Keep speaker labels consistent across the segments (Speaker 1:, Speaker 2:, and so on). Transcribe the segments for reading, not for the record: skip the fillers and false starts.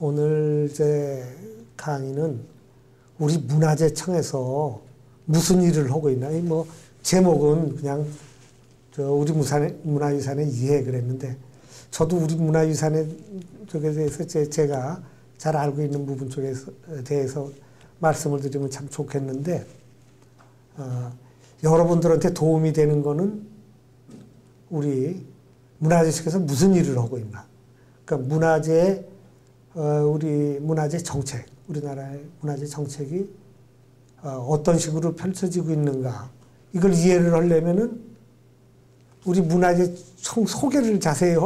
Speaker 1: 오늘 제 강의는 우리 문화재청에서 무슨 일을 하고 있나. 뭐 제목은 그냥 우리 문화유산의 이해 그랬는데, 저도 우리 문화유산의 쪽에 대해서 제가 잘 알고 있는 부분 쪽에 대해서 말씀을 드리면 참 좋겠는데, 여러분들한테 도움이 되는 거는 우리 문화재청에서 무슨 일을 하고 있나. 그러니까 우리 문화재 정책, 우리나라의 문화재 정책이 어떤 식으로 펼쳐지고 있는가. 이걸 이해를 하려면은 우리 문화재청 소개를 자세히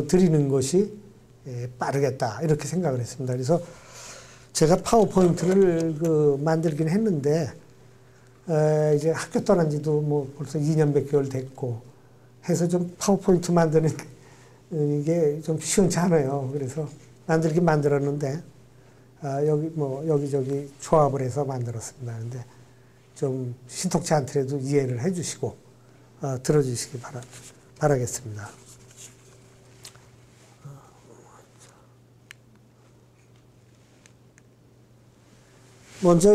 Speaker 1: 드리는 것이 빠르겠다. 이렇게 생각을 했습니다. 그래서 제가 파워포인트를 만들긴 했는데, 이제 학교 떠난 지도 뭐 벌써 2년 몇 개월 됐고 해서 좀 파워포인트 만드는 이게 좀 시원치 않아요. 그래서 만들긴 만들었는데, 여기저기 조합을 해서 만들었습니다. 그런데 좀 신통치 않더라도 이해를 해 주시고, 들어주시기 바라겠습니다. 먼저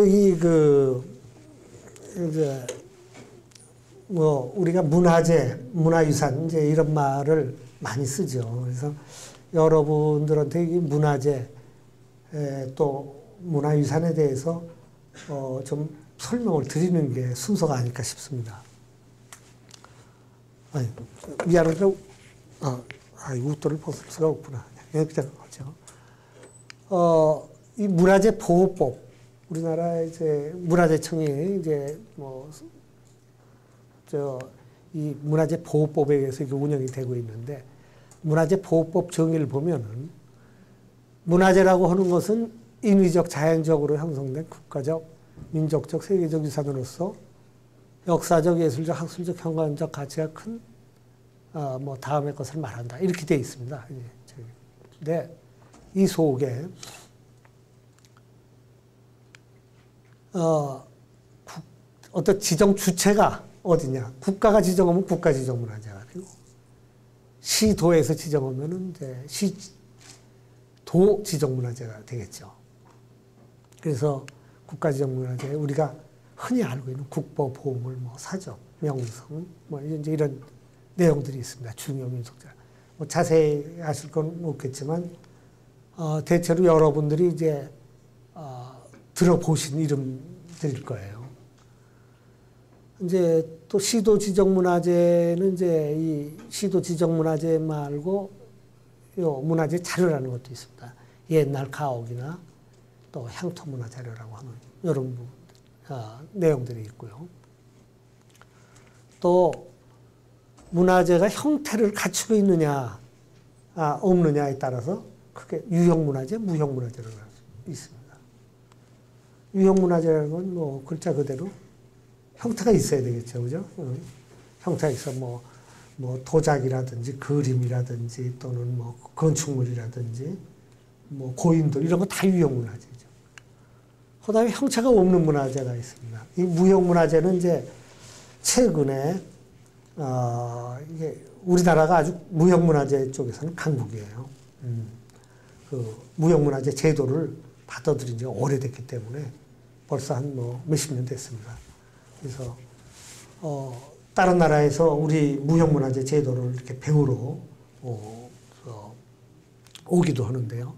Speaker 1: 우리가 문화재, 문화유산, 이제 이런 말을 많이 쓰죠. 그래서 여러분들한테 이 문화재, 또 문화유산에 대해서 좀 설명을 드리는 게 순서가 아닐까 싶습니다. 미안한데, 웃도를 벗을 수가 없구나. 그냥 하죠. 이 문화재 보호법, 우리나라 이제 문화재청이 이제 이 문화재 보호법에 의해서 이게 운영이 되고 있는데, 문화재 보호법 정의를 보면은 문화재라고 하는 것은 인위적, 자연적으로 형성된 국가적, 민족적, 세계적 유산으로서 역사적, 예술적, 학술적, 경관적 가치가 큰 다음의 것을 말한다. 이렇게 되어 있습니다. 근데 이 속에 어떤 지정 주체가 어디냐? 국가가 지정하면 국가 지정 문화재가 되고, 시도에서 지정하면은 이제 시도 지정 문화재가 되겠죠. 그래서 국가 지정 문화재, 우리가 흔히 알고 있는 국보, 보물, 사적, 명성, 이제 이런 내용들이 있습니다. 중요 민속재. 자세히 아실 건 없겠지만, 대체로 여러분들이 이제 들어보신 이름들일 거예요. 이제 또 시도 지정 문화재는 이제 이 시도 지정 문화재 말고 요 문화재 자료라는 것도 있습니다. 옛날 가옥이나 또 향토 문화 자료라고 하는 이런 내용들이 있고요. 또 문화재가 형태를 갖추고 있느냐, 없느냐에 따라서 크게 유형 문화재, 무형 문화재라고 할 수 있습니다. 유형 문화재라는 건 글자 그대로 형태가 있어야 되겠죠, 그죠? 형태가 있어, 도자기라든지 그림이라든지 또는 건축물이라든지 고인돌 이런 거 다 유형 문화재죠. 그다음에 형체가 없는 문화재가 있습니다. 이 무형 문화재는 이제 최근에 이게 우리나라가 아주 무형 문화재 쪽에서는 강국이에요. 그 무형 문화재 제도를 받아들인 지가 오래됐기 때문에 벌써 한 몇십 년 됐습니다. 그래서 다른 나라에서 우리 무형 문화재 제도를 이렇게 배우러 오기도 하는데요.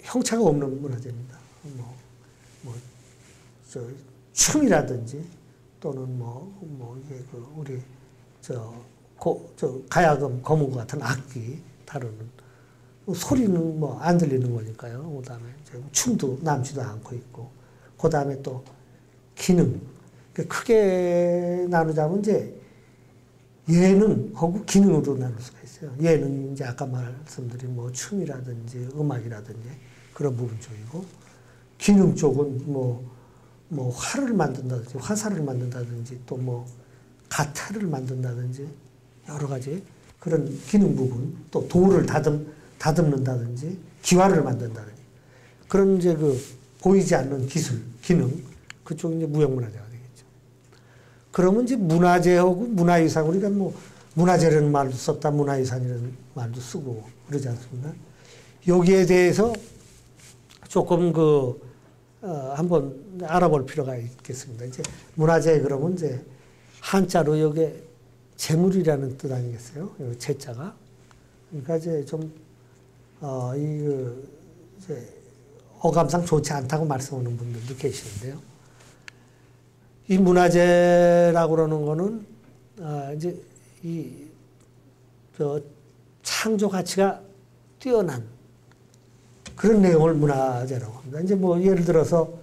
Speaker 1: 형체가 없는 문화재입니다. 춤이라든지 또는 이게 우리 가야금, 거무과 같은 악기 다루는 소리는 안 들리는 거니까요. 그다음에 춤도 남지도 않고 있고, 그다음에 또 기능. 크게 나누자면 이제 예능하고 기능으로 나눌 수가 있어요. 예능이 이제 아까 말씀드린 춤이라든지 음악이라든지 그런 부분 쪽이고, 기능 쪽은 활을 만든다든지 화살을 만든다든지 또 가태를 만든다든지 여러 가지 그런 기능 부분, 또 돌을 다듬는다든지 기와를 만든다든지 그런 이제 보이지 않는 기술, 기능, 그쪽이 이제 무형문화재가 되겠죠. 그러면 이제 문화재하고 문화유산, 우리가 문화재라는 말도 썼다, 문화유산이라는 말도 쓰고 그러지 않습니까? 여기에 대해서 조금 한번 알아볼 필요가 있겠습니다. 이제 문화재 그러면 이제 한자로 여기에 재물이라는 뜻 아니겠어요? 여기 재자가. 그러니까 이제 좀, 이제 어감상 좋지 않다고 말씀하는 분들도 계시는데요. 이 문화재라고 그러는 거는, 이제 창조 가치가 뛰어난 그런 내용을 문화재라고 합니다. 이제 뭐 예를 들어서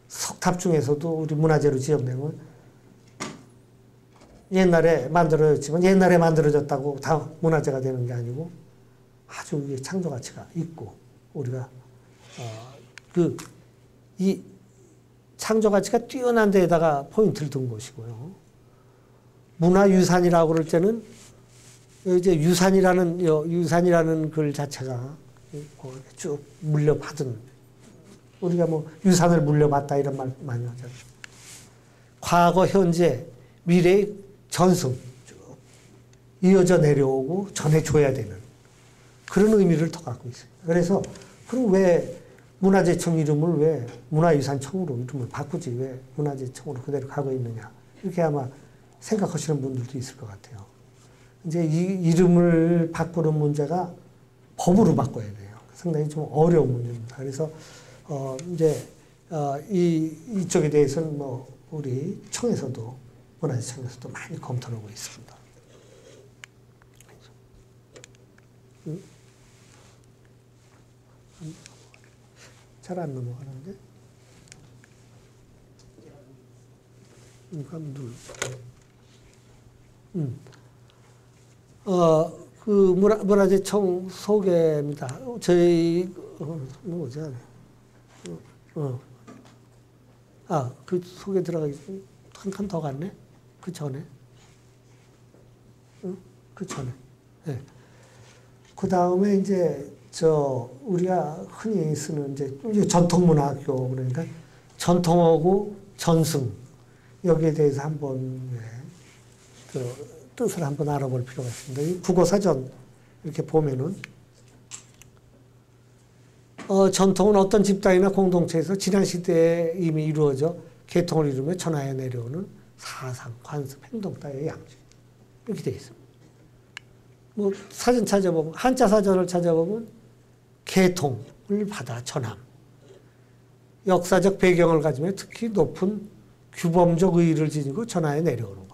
Speaker 1: 석탑 중에서도 우리 문화재로 지정된 건 옛날에 만들어졌지만 옛날에 만들어졌다고 다 문화재가 되는 게 아니고 아주 창조 가치가 있고 우리가 이 창조 가치가 뛰어난 데에다가 포인트를 둔 것이고요. 문화유산이라고 그럴 때는 이제 유산이라는 글 자체가 쭉 물려받은 우리가 뭐 유산을 물려받다 이런 말 많이 하잖아요. 과거, 현재, 미래의 전승 쭉 이어져 내려오고 전해줘야 되는 그런 의미를 더 갖고 있습니다. 그래서 그럼 왜 문화재청 이름을 왜 문화유산청으로 이름을 바꾸지 왜 문화재청으로 그대로 가고 있느냐 이렇게 아마 생각하시는 분들도 있을 것 같아요. 이제 이 이름을 바꾸는 문제가 법으로 바꿔야 돼요. 상당히 좀 어려운 문제입니다. 그래서 이제 이쪽에 대해서는 뭐 우리 청에서도 문화재청에서도 많이 검토를 하고 있습니다. 잘 안 넘어가는데? 문화재청 소개입니다. 저희, 뭐죠? 그 소개 들어가기 전에 한 칸 더 갔네? 그 전에? 그 전에. 네. 그 다음에 이제, 우리가 흔히 쓰는 이제 전통문화학교, 그러니까 전통하고 전승, 여기에 대해서 한번, 뜻을 한번 알아볼 필요가 있습니다. 이 국어사전 이렇게 보면은 전통은 어떤 집단이나 공동체에서 지난 시대에 이미 이루어져 계통을 이루며 천하에 내려오는 사상, 관습, 행동 따위의 양식 이렇게 되어 있습니다. 뭐 사전 찾아보면 한자 사전을 찾아보면 계통을 받아 전함, 역사적 배경을 가지며 특히 높은 규범적 의의를 지니고 천하에 내려오는 것.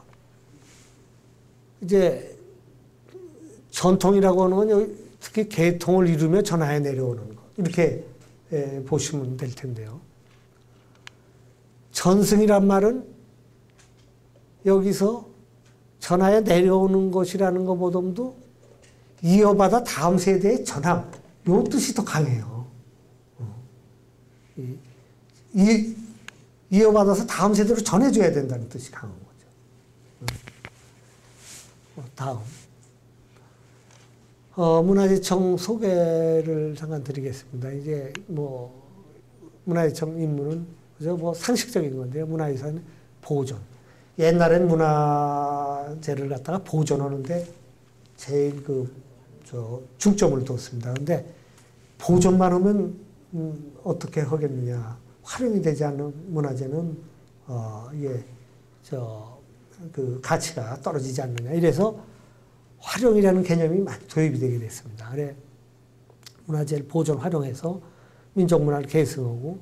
Speaker 1: 이제 전통이라고 하는 건 특히 계통을 이루며 전하에 내려오는 것 이렇게 보시면 될 텐데요. 전승이란 말은 여기서 전하에 내려오는 것이라는 것보다도 이어받아 다음 세대에 전함 이 뜻이 더 강해요. 이어받아서 다음 세대로 전해줘야 된다는 뜻이 강한 거죠. 다음. 문화재청 소개를 잠깐 드리겠습니다. 이제 뭐, 문화재청 임무는, 그죠? 뭐 상식적인 건데요. 문화유산 보존. 옛날엔 문화재를 갖다가 보존하는데 제일 중점을 뒀습니다. 근데 보존만 하면, 어떻게 하겠느냐. 활용이 되지 않는 문화재는, 가치가 떨어지지 않느냐. 이래서 활용이라는 개념이 많이 도입이 되게 됐습니다. 그래, 문화재를 보존, 활용해서 민족문화를 계승하고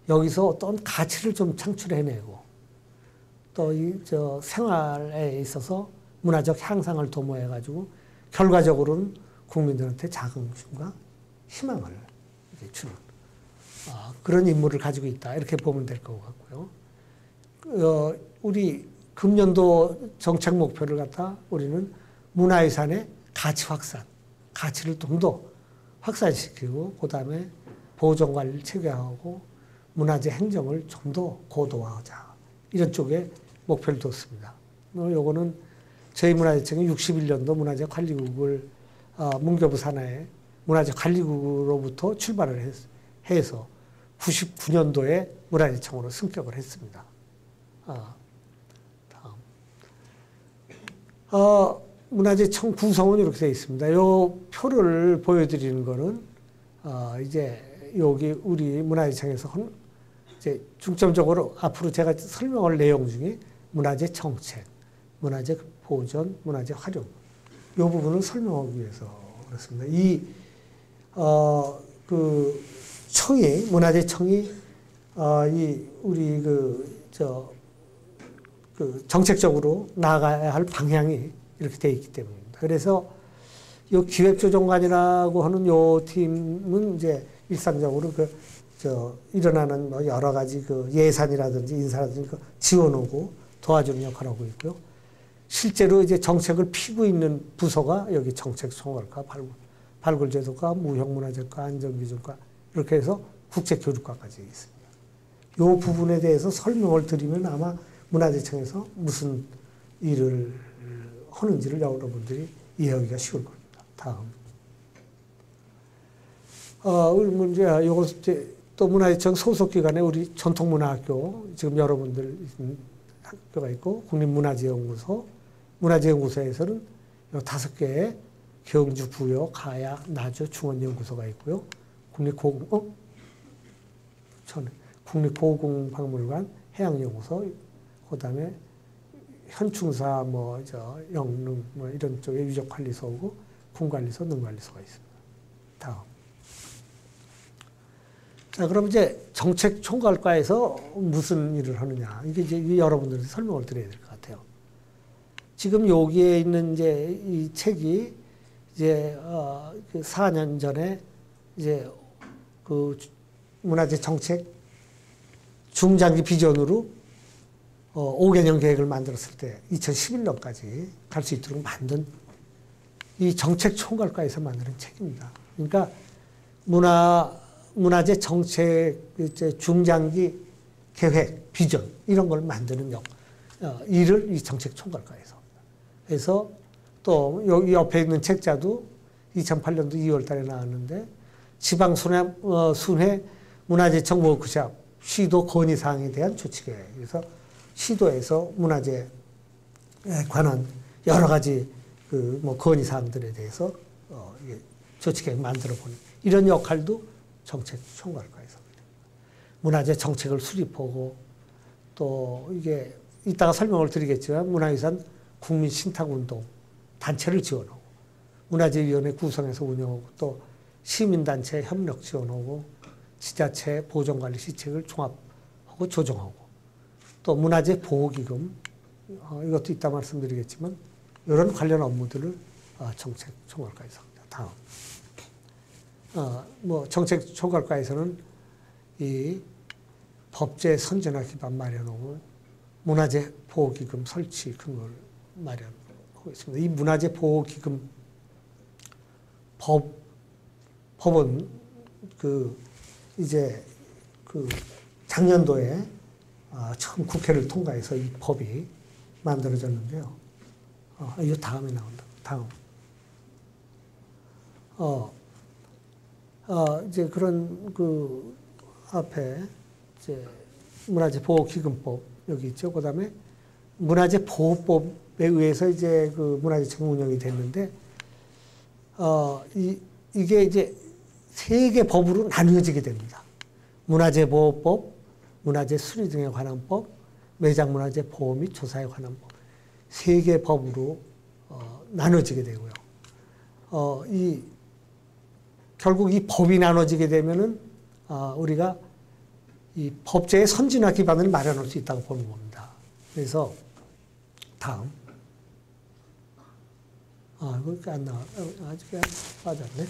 Speaker 1: 여기서 어떤 가치를 좀 창출해내고 또 생활에 있어서 문화적 향상을 도모해가지고 결과적으로는 국민들한테 자긍심과 희망을 주는 그런 임무를 가지고 있다. 이렇게 보면 될 것 같고요. 우리 금년도 정책 목표를 갖다 우리는 문화유산의 가치 확산, 가치를 좀 더 확산시키고 그 다음에 보존관리를 체계화하고 문화재 행정을 좀 더 고도화하자. 이런 쪽에 목표를 뒀습니다. 요거는 저희 문화재청이 61년도 문화재관리국을 문교부 산하의 문화재관리국으로부터 출발을 해서 99년도에 문화재청으로 승격을 했습니다. 문화재청 구성은 이렇게 되어 있습니다. 이 표를 보여드리는 거는 이제 여기 우리 문화재청에서 이제 중점적으로 앞으로 제가 설명할 내용 중에 문화재 정책, 문화재 보존, 문화재 활용 이 부분을 설명하기 위해서 그렇습니다. 그 청이 문화재청이 우리 정책적으로 나아가야 할 방향이 이렇게 되어 있기 때문입니다. 그래서 요 기획조정관이라고 하는 요 팀은 이제 일상적으로 일어나는 뭐 여러 가지 예산이라든지 인사라든지 지원하고 도와주는 역할을 하고 있고요. 실제로 이제 정책을 피고 있는 부서가 여기 정책총괄과 발굴제도과 무형문화재과 안전기준과 이렇게 해서 국제교류과까지 있습니다. 이 부분에 대해서 설명을 드리면 아마 문화재청에서 무슨 일을 하는지를 여러분들이 이해하기가 쉬울 겁니다. 다음. 이제 요거 또 문화재청 소속기관에 우리 전통문화학교 지금 여러분들 학교가 있고 국립문화재연구소, 문화재연구소에서는 요 5개의 경주, 부여, 가야, 나주, 중원연구소가 있고요. 국립고궁박물관, 해양연구소, 그다음에 현충사, 영릉, 이런 쪽에 유적관리소고, 군관리소, 능관리소가 있습니다. 다음. 자, 그럼 이제 정책총괄과에서 무슨 일을 하느냐. 이게 이제 여러분들한테 설명을 드려야 될 것 같아요. 지금 여기에 있는 이제 이 책이 이제, 4년 전에 이제 그 문화재 정책 중장기 비전으로 5개년 계획을 만들었을 때 2011년까지 갈 수 있도록 만든 이 정책총괄과에서 만드는 책입니다. 그러니까 문화재 정책 중장기 계획, 비전 이런 걸 만드는 일을 이 정책총괄과에서 합니다. 그래서 또 여기 옆에 있는 책자도 2008년도 2월 달에 나왔는데 지방순회 문화재청 워크숍 시도 건의사항에 대한 조치계획. 그래서 시도에서 문화재에 관한 여러 가지 건의사항들에 대해서 조치계획 만들어 보는 이런 역할도 정책총괄과에서 문화재 정책을 수립하고 또 이게 이따가 설명을 드리겠지만 문화유산 국민신탁운동 단체를 지원하고 문화재위원회 구성해서 운영하고 또 시민단체 협력 지원하고 지자체 보존관리 시책을 종합하고 조정하고 또 문화재 보호기금 이것도 이따 말씀드리겠지만 이런 관련 업무들을 정책총괄과에서 합니다. 다음. 정책총괄과에서는 이 법제 선진화 기반 마련하고 문화재 보호기금 설치 그런 걸 마련하고 있습니다. 이 문화재 보호기금 법은 작년도에 처음 국회를 통과해서 이 법이 만들어졌는데요. 이거 다음에 나온다. 다음. 이제 그런 앞에 이제 문화재 보호기금법 여기 있죠. 그 다음에 문화재 보호법에 의해서 이제 문화재청 운영이 됐는데, 이게 이제 3개 법으로 나뉘어지게 됩니다. 문화재 보호법, 문화재 수리 등에 관한 법, 매장문화재 보호 및 조사에 관한 법. 3개 법으로 나눠지게 되고요. 결국 이 법이 나눠지게 되면은 우리가 이 법제의 선진화 기반을 마련할 수 있다고 보는 겁니다. 그래서 다음. 이거 안 나와. 아직 빠졌네.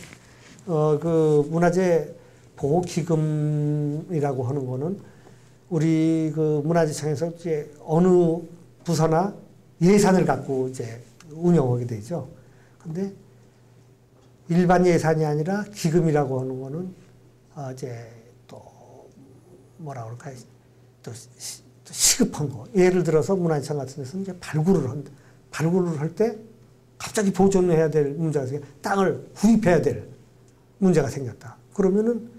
Speaker 1: 문화재 보호기금이라고 하는 거는 우리 문화재청에서 이제 어느 부서나 예산을 갖고 이제 운영하게 되죠. 근데 일반 예산이 아니라 기금이라고 하는 거는 이제 또 뭐라 그럴까요? 또 시급한 거. 예를 들어서 문화재청 같은 데서 이제 발굴을 할 때 갑자기 보존해야 될 문제가 생겨 땅을 구입해야 될 문제가 생겼다. 그러면은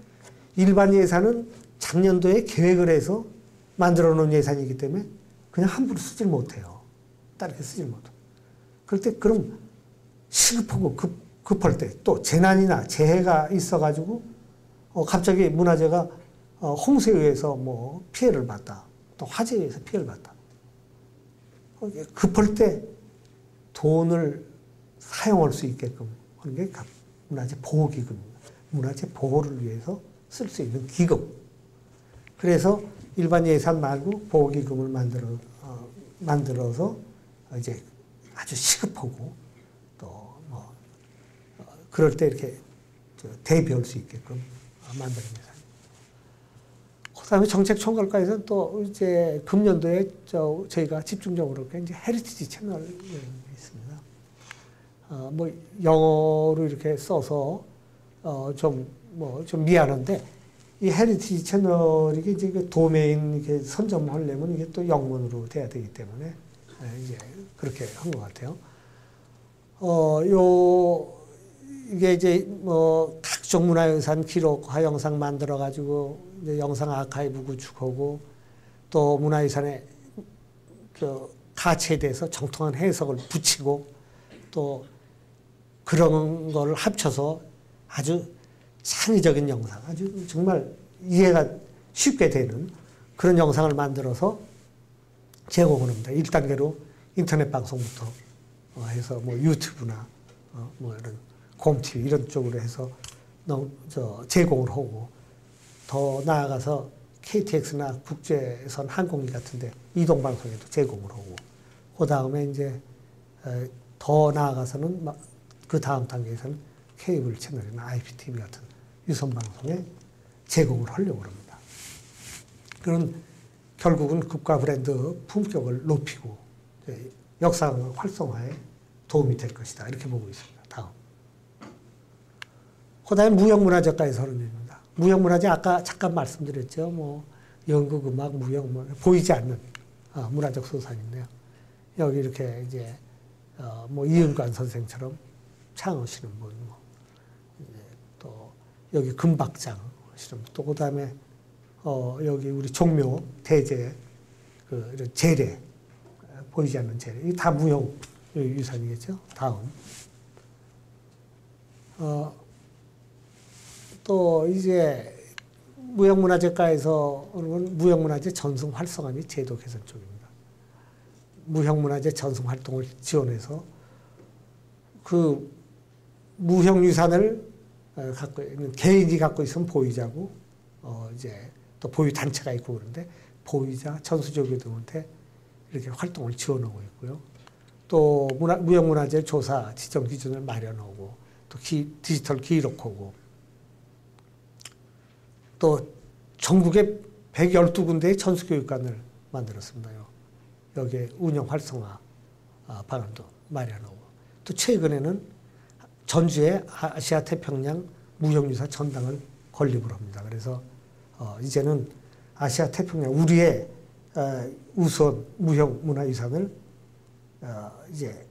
Speaker 1: 일반 예산은 작년도에 계획을 해서 만들어 놓은 예산이기 때문에 그냥 함부로 쓰질 못해요. 다르게 쓰질 못해요. 그럴 때 그럼 시급하고 급할 때 또 재난이나 재해가 있어가지고 갑자기 문화재가 홍수에 의해서 뭐 피해를 봤다. 또 화재에 의해서 피해를 봤다. 급할 때 돈을 사용할 수 있게끔 하는 게 문화재 보호기금입니다. 문화재 보호를 위해서 쓸 수 있는 기금. 그래서 일반 예산 말고 보호기금을 만들어서 이제 아주 시급하고 또 뭐 그럴 때 이렇게 대비할 수 있게끔 만드는 예산. 그다음에 정책총괄과에서는 또 이제 금년도에 저희가 집중적으로 이제 헤리티지 채널이 있습니다. 뭐 영어로 이렇게 써서 좀 미안한데 이 헤리티지 채널이 이제 그 도메인 이렇게 선점하려면 이게 또 영문으로 돼야 되기 때문에 이제 그렇게 한 것 같아요. 이게 이제 뭐 각종 문화유산 기록화 영상 만들어 가지고 이제 영상 아카이브 구축하고 또 문화유산의 그 가치에 대해서 정통한 해석을 붙이고 또 그런 걸 합쳐서 아주 창의적인 영상, 아주 정말 이해가 쉽게 되는 그런 영상을 만들어서 제공을 합니다. 1단계로 인터넷 방송부터 해서 뭐 유튜브나 뭐 이런 곰TV 이런 쪽으로 해서 제공을 하고 더 나아가서 KTX나 국제선 항공기 같은데 이동방송에도 제공을 하고 그 다음에 이제 더 나아가서는 그 다음 단계에서는 케이블 채널이나 IPTV 같은 유선 방송에 제공을 하려고 합니다. 그런 결국은 국가 브랜드 품격을 높이고 역사 활성화에 도움이 될 것이다. 이렇게 보고 있습니다. 다음. 그 다음에 무형문화재과의 선언입니다. 무형문화재 아까 잠깐 말씀드렸죠. 뭐 연극, 음악, 무형, 보이지 않는 문화적 소산인데요. 여기 이렇게 이제 뭐 이은관 선생처럼 창하시는 분, 또 여기 금박장 하시는 분, 또 그다음에 여기 우리 종묘 대제 그 이런 재래 보이지 않는 재래 이게 다 무형 유산이겠죠. 다음. 또 이제 무형문화재과에서는 무형문화재 전승 활성화 및 제도 개선 쪽입니다. 무형문화재 전승 활동을 지원해서 그 무형유산을 갖고 있는 개인이 갖고 있으면 보유자고 이제 또 보유 단체가 있고 그런데 보유자, 전수조교 등한테 이렇게 활동을 지원하고 있고요. 또 무형문화재 조사 지정 기준을 마련하고 또 디지털 기록하고 또 전국에 112군데의 전수교육관을 만들었습니다요. 여기에 운영 활성화 방안도 마련하고 또 최근에는 전주에 아시아 태평양 무형유산 전당을 건립을 합니다. 그래서 이제는 아시아 태평양 우리의 우수한 무형문화유산을 이제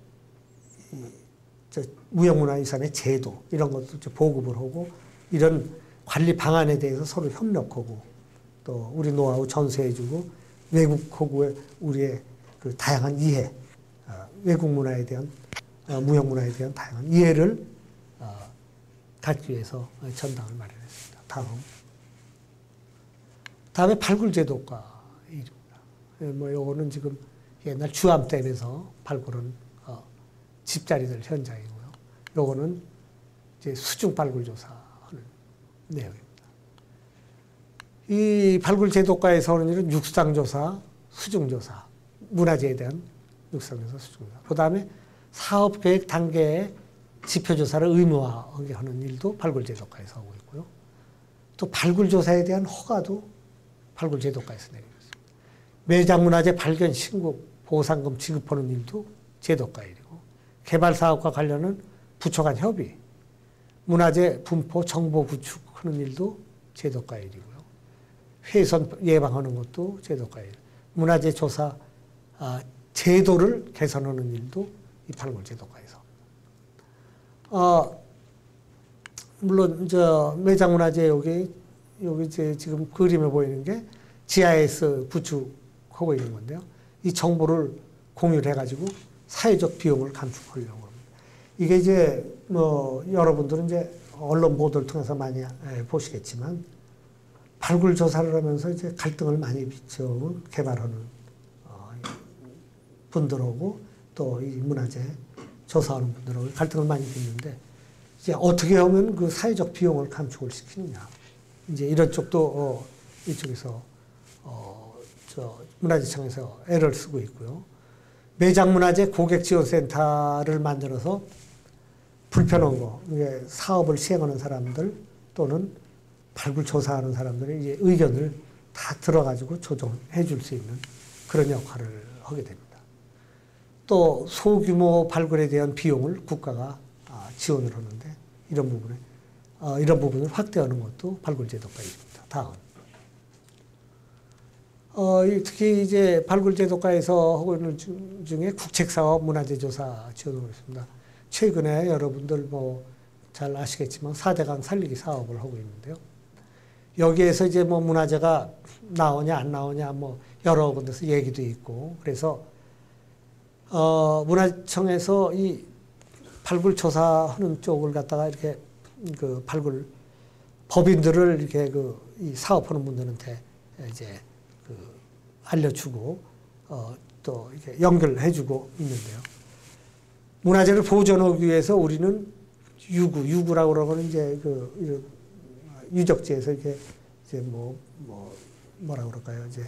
Speaker 1: 무형문화유산의 제도 이런 것도 보급을 하고 이런 관리 방안에 대해서 서로 협력하고 또 우리 노하우 전수해주고 외국하고의 우리의 그 다양한 이해, 외국 문화에 대한 무형문화에 대한 다양한 이해를 갖기 위해서 전당을 마련했습니다. 다음에 발굴제도과 일입니다. 뭐 요거는 지금 옛날 주암댐에서 발굴한 집자리들 현장이고요. 요거는 이제 수중 발굴 조사하는 내용입니다. 이 발굴제도과에서는 이런 육상조사, 수중조사, 문화재에 대한 육상조사, 수중조사. 그 다음에 사업계획 단계에 지표조사를 의무화하게 하는 일도 발굴제도과에서 하고 있고요. 또 발굴조사에 대한 허가도 발굴제도과에서 내리고 있습니다. 매장문화재 발견 신고 보상금 지급하는 일도 제도과 일이고 개발사업과 관련은 부처 간 협의, 문화재 분포 정보 구축하는 일도 제도과 일이고요. 훼손 예방하는 것도 제도과 일, 문화재 조사 제도를 개선하는 일도 이 발굴제도과에서. 물론 매장문화재 여기 지금 그림에 보이는 게 GIS 구축하고 있는 건데요. 이 정보를 공유를 해가지고 사회적 비용을 감축하려고 합니다. 이게 이제 뭐 여러분들은 이제 언론 보도를 통해서 많이 보시겠지만 발굴 조사를 하면서 이제 갈등을 많이 빚어온 개발하는 분들하고 또 이 문화재 조사하는 분들하고 갈등을 많이 빚는데 이제 어떻게 하면 그 사회적 비용을 감축을 시키느냐. 이제 이런 쪽도 이쪽에서 문화재청에서 애를 쓰고 있고요. 매장문화재 고객지원센터를 만들어서 불편한 거, 이게 사업을 시행하는 사람들 또는 발굴 조사하는 사람들의 이제 의견을 다 들어가지고 조정해 줄 수 있는 그런 역할을 하게 됩니다. 또 소규모 발굴에 대한 비용을 국가가 지원을 하는데 이런 부분을 확대하는 것도 발굴제도과입니다. 다음. 특히 이제 발굴제도과에서 하고 있는 중에 국책사업 문화재조사 지원하고 있습니다. 최근에 여러분들 뭐 잘 아시겠지만 4대강 살리기 사업을 하고 있는데요. 여기에서 이제 뭐 문화재가 나오냐 안 나오냐 뭐 여러 군데서 얘기도 있고 그래서 문화청에서 이 발굴 조사하는 쪽을 갖다가 이렇게 그 발굴 법인들을 이렇게 이 사업하는 분들한테 이제 알려주고 또 이렇게 연결해주고 있는데요. 문화재를 보존하기 위해서 우리는 유구라고 그러고는 이제 유적지에서 이렇게 이제 뭐라 그럴까요? 이제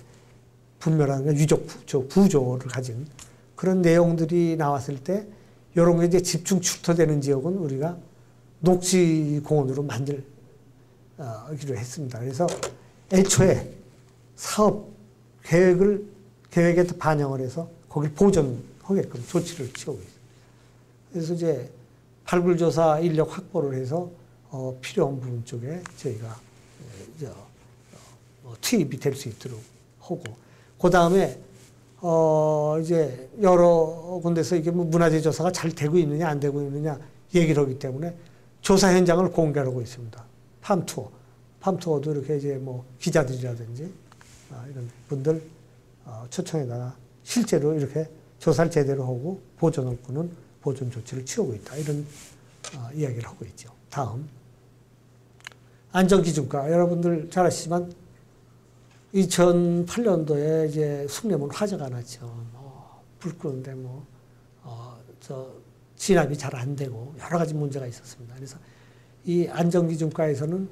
Speaker 1: 분멸한 유적 구조를 가진 그런 내용들이 나왔을 때 이런 게 이제 집중 출토되는 지역은 우리가 녹지공원으로 만들기로 했습니다. 그래서 애초에 사업 계획에 반영을 해서 거길 보존하게끔 조치를 취하고 있습니다. 그래서 이제 발굴조사 인력 확보를 해서 필요한 부분 쪽에 저희가 투입이 될 수 있도록 하고 그 다음에 이제 여러 군데서 이게 뭐 문화재 조사가 잘 되고 있느냐 안 되고 있느냐 얘기를 하기 때문에 조사 현장을 공개하고 있습니다. 팜투어도 이렇게 이제 뭐 기자들이라든지 이런 분들 초청에다가 실제로 이렇게 조사를 제대로 하고 보존할 거는 보존 조치를 취하고 있다. 이런 이야기를 하고 있죠. 다음. 안전기준과 여러분들 잘 아시지만 2008년도에 이제 숭례문 화재가 났죠. 불 끄는데 진압이 잘 안 되고 여러 가지 문제가 있었습니다. 그래서 이 안전기준과에서는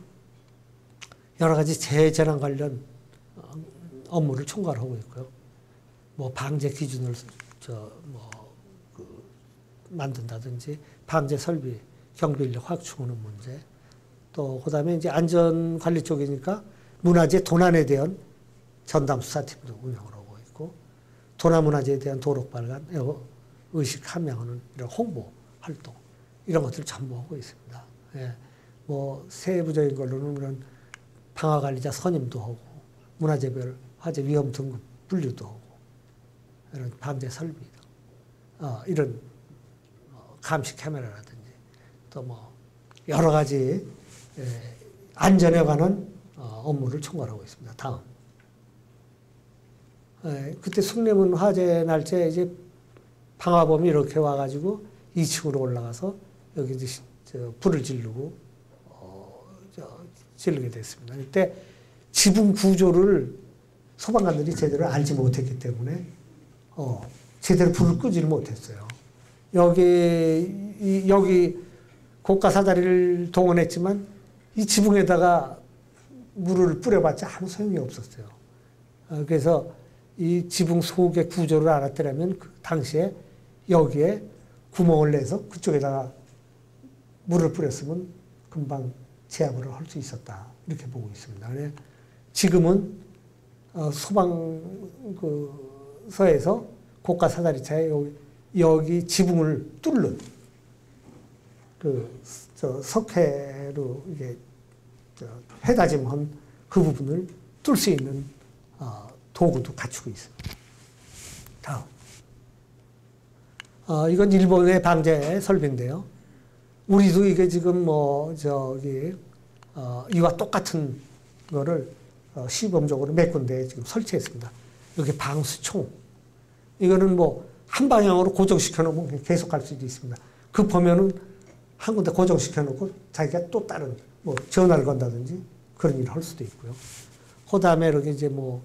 Speaker 1: 여러 가지 재재난 관련 업무를 총괄하고 있고요. 뭐 방제 기준을 만든다든지 방제 설비, 경비 인력 확충하는 문제, 또 그다음에 이제 안전 관리 쪽이니까 문화재 도난에 대한 전담 수사팀도 운영을 하고 있고 도난문화재에 대한 도록 발간, 의식 함양하는 이런 홍보 활동 이런 것들을 전부 하고 있습니다. 예. 뭐 세부적인 걸로는 그런 방화관리자 선임도 하고 문화재별 화재 위험 등급 분류도 하고 이런 방제 설비, 이런 감시 카메라라든지 또 뭐 여러 가지 안전에 관한 업무를 총괄하고 있습니다. 다음. 그때 숭례문 화재 날짜에 이제 방화범이 이렇게 와가지고 2층으로 올라가서 여기 이제 불을 지르고 지르게 됐습니다. 그때 지붕 구조를 소방관들이 제대로 알지 못했기 때문에 제대로 불을 끄지를 못했어요. 여기 고가 사다리를 동원했지만 이 지붕에다가 물을 뿌려봤자 아무 소용이 없었어요. 그래서 이 지붕 속의 구조를 알았더라면 그 당시에 여기에 구멍을 내서 그쪽에다가 물을 뿌렸으면 금방 제압을 할 수 있었다. 이렇게 보고 있습니다. 지금은 소방서에서 고가 사다리차에 여기 지붕을 뚫는 석회로 이게 회다짐한 그 부분을 뚫을 수 있는 도구도 갖추고 있습니다. 다음. 이건 일본의 방제 설비인데요. 우리도 이게 지금 이와 똑같은 거를 시범적으로 몇 군데 지금 설치했습니다. 여기 방수총. 이거는 뭐 한 방향으로 고정시켜 놓으면 계속 갈 수도 있습니다. 급하면은 한 군데 고정시켜 놓고 자기가 또 다른 뭐 전화를 건다든지 그런 일을 할 수도 있고요. 그 다음에 이렇게 이제 뭐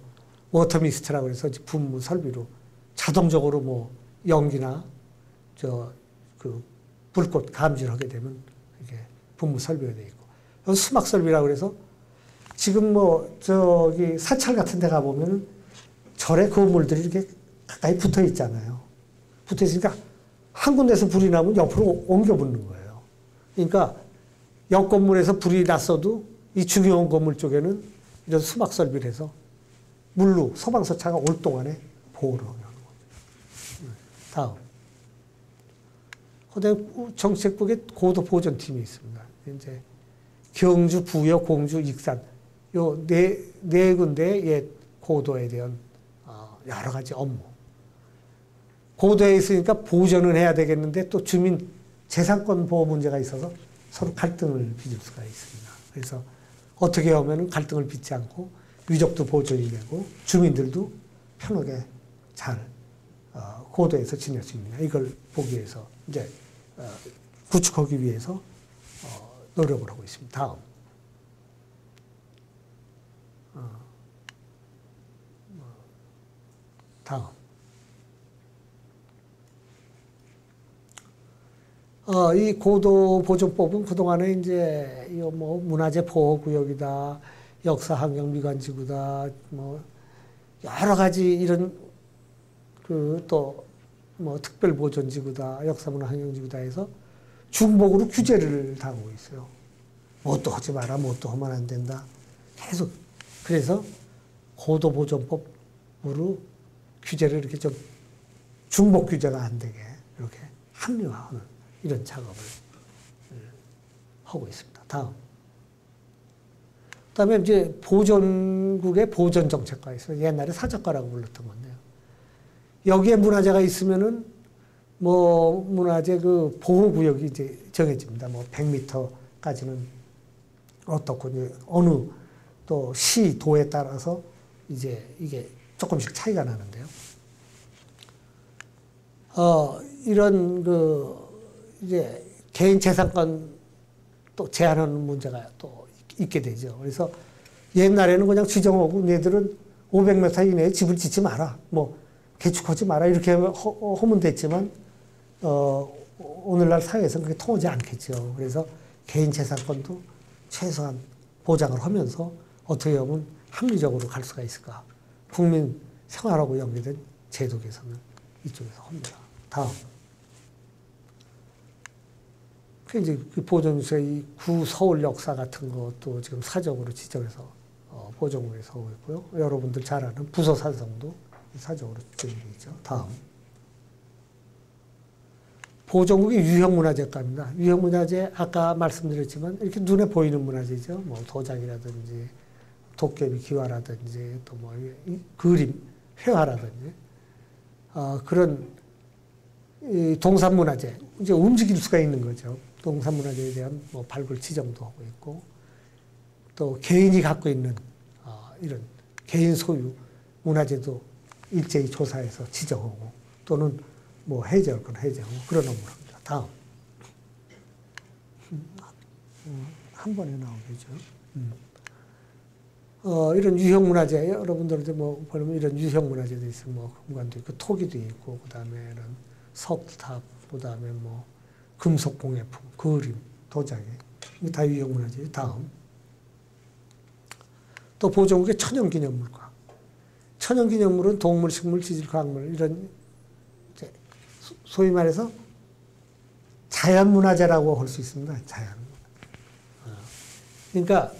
Speaker 1: 워터미스트라고 해서 분무 설비로 자동적으로 뭐 연기나 그 불꽃 감지를 하게 되면 이게 분무 설비가 돼 있고, 수막 설비라고 해서 지금 뭐 저기 사찰 같은 데 가보면 절에 건물들이 이렇게 가까이 붙어 있잖아요. 붙어 있으니까 한 군데서 불이 나면 옆으로 옮겨 붙는 거예요. 그러니까 옆 건물에서 불이 났어도 이 중요한 건물 쪽에는 이런 수막 설비를 해서 물로 소방서차가 올 동안에 보호를 하는 거죠. 다음. 그다음에 정책국에 고도 보존팀이 있습니다. 이제 경주, 부여, 공주, 익산 요 네 군데의 고도에 대한 여러 가지 업무. 고도에 있으니까 보존은 해야 되겠는데 또 주민 재산권 보호 문제가 있어서 서로 갈등을 빚을 수가 있습니다. 그래서 어떻게 하면 갈등을 빚지 않고 유적도 보존이 되고 주민들도 편하게 잘 고도에서 지낼 수 있느냐, 이걸 보기 위해서 이제 구축하기 위해서 노력을 하고 있습니다. 다음. 다음. 이 고도보존법은 그동안에 이제, 이거 뭐 문화재 보호구역이다, 역사환경미관지구다, 뭐 여러 가지 이런 또 뭐 특별보존지구다, 역사문화환경지구다 해서 중복으로 규제를 당하고 있어요. 뭣도 하지 마라, 뭣도 하면 안 된다. 계속. 그래서 고도보존법으로 규제를 이렇게 좀 중복 규제가 안 되게 이렇게 합리화하는 이런 작업을 하고 있습니다. 다음. 그다음에 이제 보존국의 보존정책과 있어요. 옛날에 사적과라고 불렀던 건데요. 여기에 문화재가 있으면은 뭐 문화재 그 보호구역이 이제 정해집니다. 뭐 100m까지는 어떻고 어느 또 시, 도에 따라서 이제 이게 조금씩 차이가 나는데요. 이런 이제 개인 재산권 또 제한하는 문제가 또 있게 되죠. 그래서 옛날에는 그냥 지정하고 얘들은 500m 이내에 집을 짓지 마라, 뭐 개축하지 마라 이렇게 하면 됐지만 오늘날 사회에서는 그게 통하지 않겠죠. 그래서 개인 재산권도 최소한 보장을 하면서 어떻게 하면 합리적으로 갈 수가 있을까? 국민 생활하고 연계된 제도 개선을 이쪽에서 합니다. 다음. 그 이제 보존수의 구서울 역사 같은 것도 지금 사적으로 지정해서 보존국에서 하고 있고요. 여러분들 잘 아는 부서산성도 사적으로 지정되어 있죠. 다음. 보존국이 유형문화재과입니다. 유형문화재 아까 말씀드렸지만 이렇게 눈에 보이는 문화재죠. 뭐 도장이라든지 도깨비 기와라든지 또 뭐 그림, 회화라든지 그런 동산문화재, 이제 움직일 수가 있는 거죠. 동산문화재에 대한 뭐 발굴 지정도 하고 있고, 또 개인이 갖고 있는 이런 개인 소유 문화재도 일제히 조사해서 지정하고 또는 뭐 해제할 건 해제하고 그런 업무를 합니다. 다음. 한 번에 나오겠죠. 이런 유형문화재, 여러분들한테 뭐 보면 이런 유형문화재도 있어요. 뭐 금관도 있고 토기도 있고, 그 다음에는 석탑, 그 다음에 뭐 금속공예품, 그림, 도자기, 이게 다 유형문화재예요. 다음. 또 보존국의 천연기념물과. 천연기념물은 동물, 식물, 지질, 광물 이런 이제 소위 말해서 자연문화재라고 할 수 있습니다. 자연. 그러니까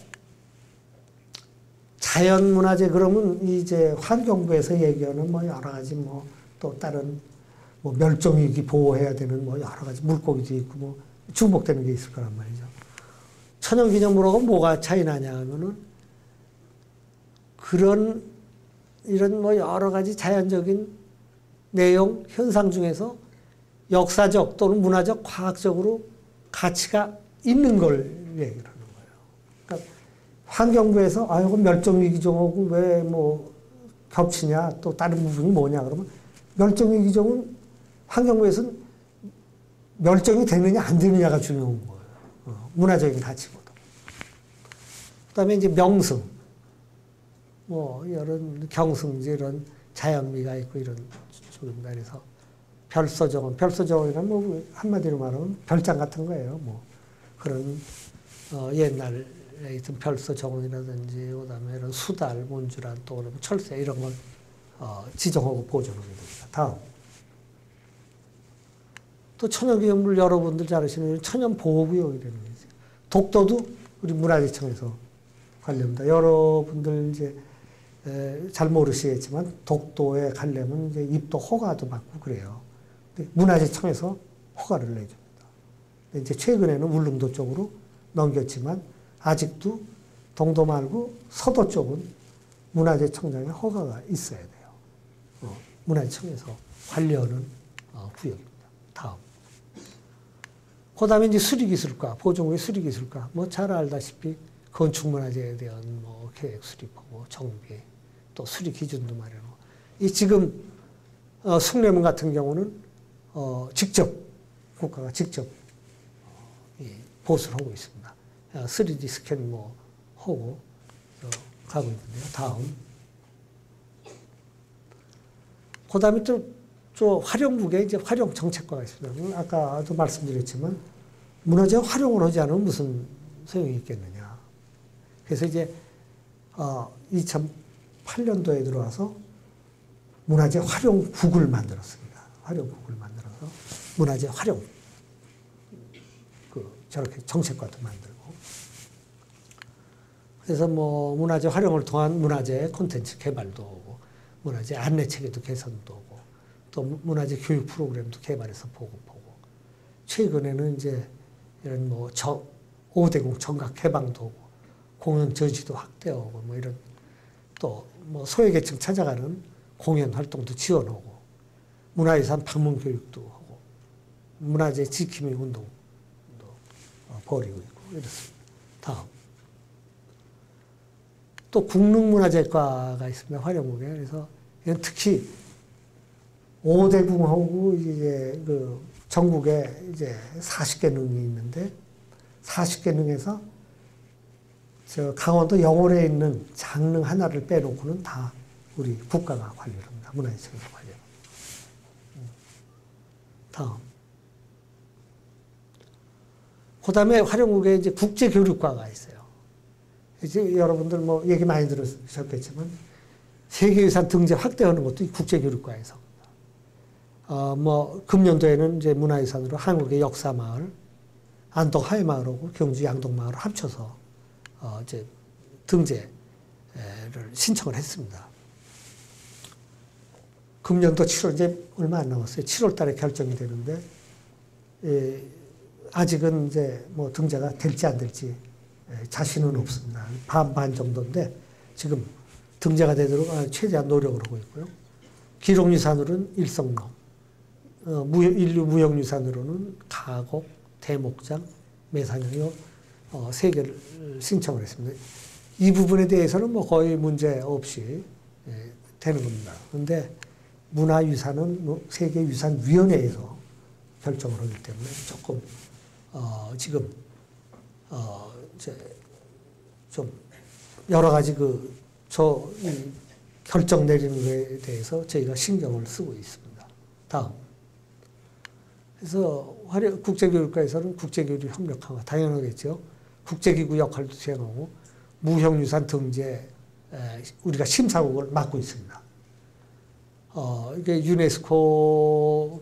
Speaker 1: 자연문화재 그러면 이제 환경부에서 얘기하는 뭐 여러 가지 뭐 또 다른 뭐 멸종위기 보호해야 되는 뭐 여러 가지 물고기도 있고 뭐 중복되는 게 있을 거란 말이죠. 천연기념물하고 뭐가 차이 나냐 하면은 그런 이런 뭐 여러 가지 자연적인 내용, 현상 중에서 역사적 또는 문화적, 과학적으로 가치가 있는 걸 얘기를 하는 거예요. 그러니까 환경부에서 이거 멸종위기종하고 왜 뭐 겹치냐, 또 다른 부분이 뭐냐 그러면 멸종위기종은 환경부에서는 멸종이 되느냐 안 되느냐가 중요한 거예요. 문화적인 가치보다. 그다음에 이제 명승, 뭐 이런 경승지 이런 자연미가 있고 이런 쪽입니다. 그래서 별서정원이란 뭐 한마디로 말하면 별장 같은 거예요. 뭐 그런 옛날에 있던 별서정원이라든지 그다음에 이런 수달, 몬주란 또 철새 이런 걸 지정하고 보존하게 됩니다. 다음. 또 천연기념물 여러분들 잘 아시는 천연보호구역이라는 게 있어요. 독도도 우리 문화재청에서 관련입니다. 여러분들 이제 잘 모르시겠지만 독도에 가려면 이제 입도 허가도 받고 그래요. 근데 문화재청에서 허가를 내줍니다. 근데 이제 최근에는 울릉도 쪽으로 넘겼지만 아직도 동도 말고 서도 쪽은 문화재청장의 허가가 있어야 돼요. 문화재청에서 관리하는 구역입니다. 다음. 그 다음에 이제 수리기술과, 보존국의 수리기술과, 뭐 잘 알다시피 건축문화재에 대한 뭐 계획 수립하고 정비, 또 수리 기준도 마련하고. 이 지금 숭례문 같은 경우는 직접 국가가 직접 보수를 하고 있습니다. 3D 스캔 뭐 하고 가고 있는데요. 다음. 그 다음에 또 활용국에 이제 활용 정책과가 있습니다. 아까도 말씀드렸지만 문화재 활용을 하지 않으면 무슨 소용이 있겠느냐. 그래서 이제 2008년도에 들어와서 문화재 활용국을 만들었습니다. 활용국을 만들어서 문화재 활용 저렇게 정책과도 만들고. 그래서 뭐 문화재 활용을 통한 문화재 콘텐츠 개발도 하고 문화재 안내 체계도 개선도 하고 또 문화재 교육 프로그램도 개발해서 보급하고 최근에는 이제 이런 뭐 5대공 정각 개방도 하고 공연 저지도 확대하고 뭐 이런 또 뭐 소외계층 찾아가는 공연 활동도 지원하고 문화유산 방문 교육도 하고 문화재 지킴이 운동도 벌이고 있고 이렇습니다. 다음. 또 국립문화재과가 있습니다. 활용국에. 그래서 특히 5대궁하고 이제 그 전국에 이제 40개 능이 있는데 40개 능에서 저 강원도 영월에 있는 장릉 하나를 빼놓고는 다 우리 국가가 관리를 합니다. 문화재청에서 관리를 합니다. 다음. 그 다음에 활용국에 이제 국제교류과가 있어요. 이제 여러분들 뭐 얘기 많이 들으셨겠지만 세계유산 등재 확대하는 것도 이 국제교류과에서. 뭐 금년도에는 이제 문화유산으로 한국의 역사마을, 안동 하회마을하고 경주 양동마을을 합쳐서 이제 등재를 신청을 했습니다. 금년도 7월 이제 얼마 안 남았어요. 7월 달에 결정이 되는데 아직은 이제 뭐 등재가 될지 안 될지 자신은 없습니다. 반반 정도인데 지금 등재가 되도록 최대한 노력을 하고 있고요. 기록유산으로는 일성로, 인류 무형유산으로는 가곡, 대목장, 매산형 세 개를 신청을 했습니다. 이 부분에 대해서는 뭐 거의 문제 없이 되는 겁니다. 그런데 문화유산은 세계유산위원회에서 결정을 하기 때문에 조금 지금 이제 좀 여러 가지 결정 내리는 것에 대해서 저희가 신경을 쓰고 있습니다. 다음. 그래서 국제교류과에서는 국제교류 협력화가 당연하겠죠. 국제기구 역할도 수행하고 무형유산 등재 우리가 심사국을 맡고 있습니다. 이게 유네스코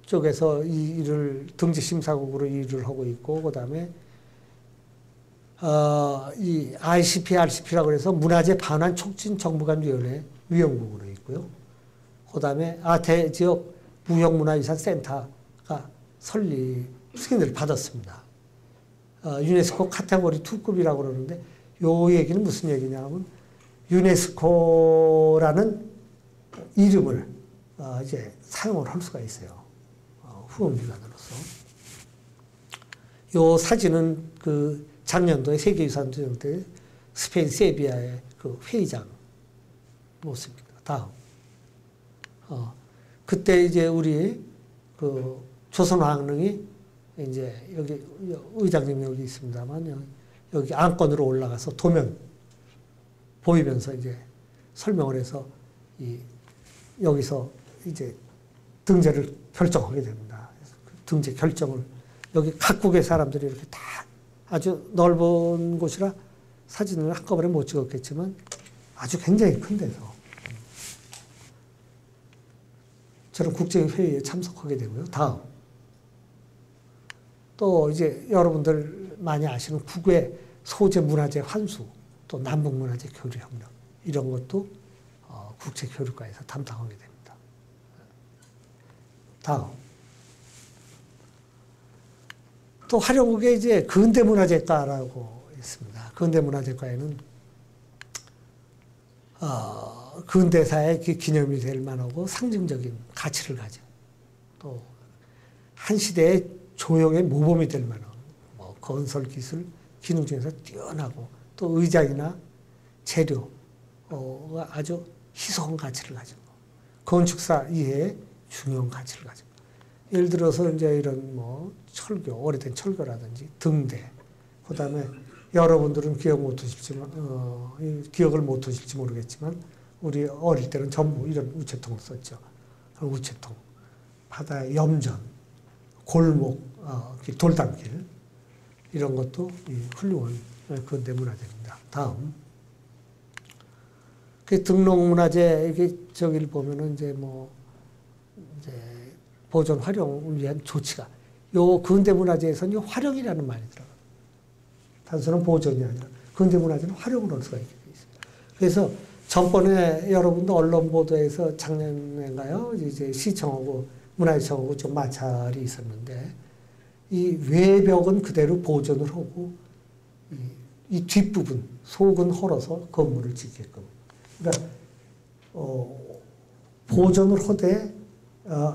Speaker 1: 쪽에서 이 일을 등재 심사국으로 일을 하고 있고 그다음에 이 RCP라고 해서 문화재 반환 촉진 정부간위원회 위원국으로 있고요. 그다음에 대지역 무형문화유산 센터가 설립 승인을 받았습니다. 유네스코 카테고리 2급이라고 그러는데 요 얘기는 무슨 얘기냐면 유네스코라는 이름을 이제 사용을 할 수가 있어요. 후원기관으로서. 요 사진은 그 작년도에 세계유산 조정 때 스페인 세비야의 그 회의장 모습입니다. 다음. 그때 이제 우리 그 조선왕릉이 이제 여기 의장님이 여기 있습니다만 여기 안건으로 올라가서 도면 보이면서 이제 설명을 해서 여기서 이제 등재를 결정하게 됩니다. 등재 결정을 여기 각국의 사람들이 이렇게 다 아주 넓은 곳이라 사진을 한꺼번에 못 찍었겠지만 아주 굉장히 큰 데서 저런 국제회의에 참석하게 되고요. 다음 또 이제 여러분들 많이 아시는 국외 소재 문화재 환수 또 남북 문화재 교류 협력 이런 것도 국제 교류과에서 담당하게 됩니다. 다음 또 화령국에 이제 근대문화재과라고 있습니다. 근대문화재과에는 근대사의 기념이 될 만하고 상징적인 가치를 가진 또 한 시대의 조형의 모범이 될 만한 뭐 건설 기술 기능 중에서 뛰어나고 또 의장이나 재료가 아주 희소한 가치를 가진 거. 건축사 이해의 중요한 가치를 가진 거. 예를 들어서 이제 이런 뭐 철교, 오래된 철교라든지 등대, 그 다음에 여러분들은 기억을 못 하실지 모르겠지만 우리 어릴 때는 전부 이런 우체통을 썼죠. 우체통, 바다의 염전, 골목, 돌담길 이런 것도 훌륭한 근대문화재입니다. 다음 그 등록문화재 이게 저기를 보면은 이제 뭐 이제 보존 활용을 위한 조치가 요 근대문화재에서는 활용이라는 말이 들어가요. 단순한 보존이 아니라 근대문화재는 활용을 할 수가 있게 돼 있습니다. 그래서 전번에 여러분도 언론 보도에서 작년인가요? 이제 시청하고 문화유청하고 좀 마찰이 있었는데 이 외벽은 그대로 보존을 하고 이 뒷부분 속은 헐어서 건물을 짓게끔 그러니까 보존을 하되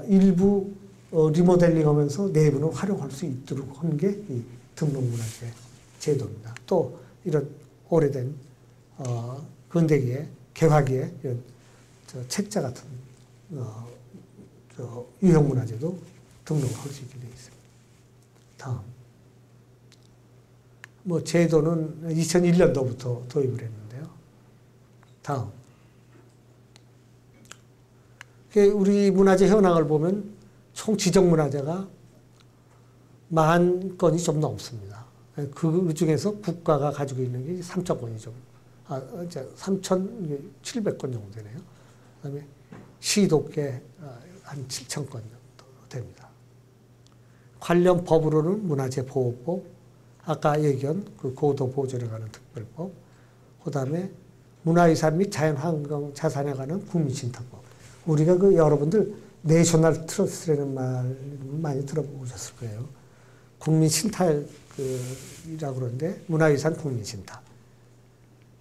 Speaker 1: 일부 리모델링하면서 내부는 활용할 수 있도록 하는 게 이 등록문화재 제도입니다. 또 이런 오래된 근대기의 개화기의 이런 책자 같은 유형문화재도 등록을 할 수 있게 되어 있습니다. 다음 뭐 제도는 2001년도부터 도입을 했는데요. 다음 우리 문화재 현황을 보면 총 지정문화재가 10,000건이 좀 넘습니다. 그 중에서 국가가 가지고 있는 게 3,000건이 좀 3,700건 정도 되네요. 그다음에 시도계 한 7,000건 정도 됩니다. 관련 법으로는 문화재보호법, 아까 얘기한 그 고도 보존에 관한 특별법, 그 다음에 문화유산 및 자연환경 자산에 관한 국민신탁법. 우리가 그 여러분들 내셔널 트러스트라는 말 많이 들어보셨을 거예요. 국민신탁이라고 그러는데 문화유산 국민신탁.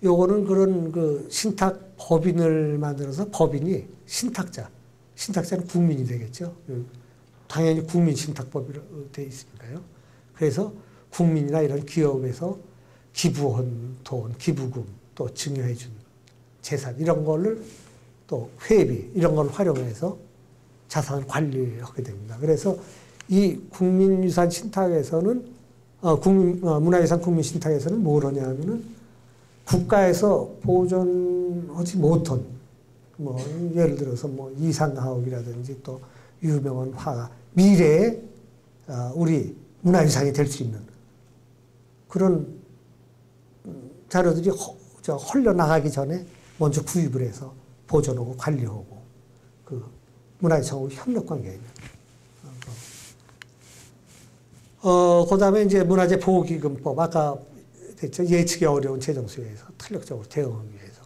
Speaker 1: 요거는 그런 그 신탁 법인을 만들어서 법인이 신탁자는 국민이 되겠죠. 당연히 국민신탁법이 되어 있으니까요. 그래서 국민이나 이런 기업에서 기부한 돈, 기부금, 또 증여해준 재산 이런 거를 또 회비 이런 걸 활용해서 자산을 관리하게 됩니다. 그래서 이 국민유산 신탁에서는 문화유산 국민신탁에서는 뭘 하냐면은 국가에서 보존하지 못한 뭐 예를 들어서 뭐 이상가옥이라든지 또 유명한 화가 미래에 우리 문화유산이 될 수 있는 그런 자료들이 헐려나가기 전에 먼저 구입을 해서 보존하고 관리하고 그 문화유산하고 협력관계에 있는 그 다음에 이제 문화재 보호기금법 아까 됐죠. 예측이 어려운 재정수요에서 탄력적으로 대응하기 위해서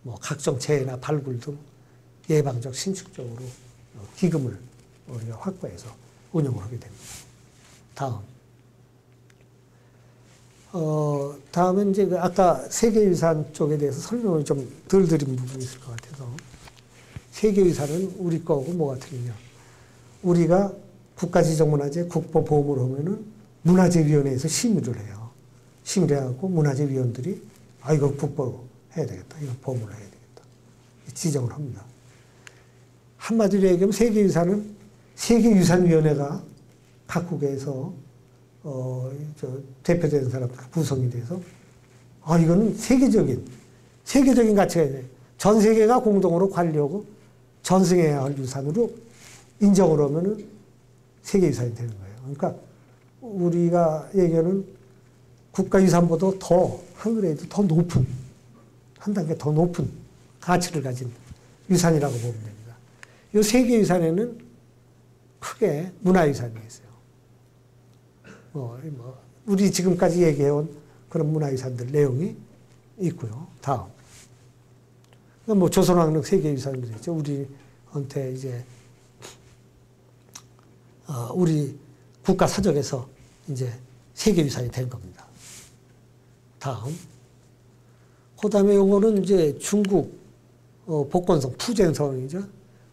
Speaker 1: 뭐 각종 재해나 발굴 등 예방적 신축적으로 기금을 우리가 확보해서 운영을 하게 됩니다. 다음은 이제 아까 세계유산 쪽에 대해서 설명을 좀 덜 드린 부분이 있을 것 같아서 세계유산은 우리 거하고 뭐가 틀리냐. 우리가 국가지정문화재 국보보험을 하면은 문화재위원회에서 심의를 해요. 심의를 해갖고 문화재위원들이 이거 국보로 해야 되겠다. 이거 보험을 해야 되겠다. 지정을 합니다. 한마디로 얘기하면 세계유산은 세계유산위원회가 각국에서 대표되는 사람들 구성이 돼서 이거는 세계적인 가치가 있네. 전 세계가 공동으로 관리하고 전승해야 할 유산으로 인정을 하면은 세계유산이 되는 거예요. 그러니까 우리가 얘기하는 국가유산보다 한 그레이드 더 높은, 한 단계 더 높은 가치를 가진 유산이라고 보면 됩니다. 이 세계유산에는 크게 문화유산이 있어요. 우리 지금까지 얘기해온 그런 문화유산들 내용이 있고요. 다음. 조선왕릉 세계유산으로 있죠. 우리한테 이제, 우리 국가 사적에서 이제 세계유산이 된 겁니다. 다음. 그 다음에 요거는 이제 중국, 복건성, 푸젠성이죠.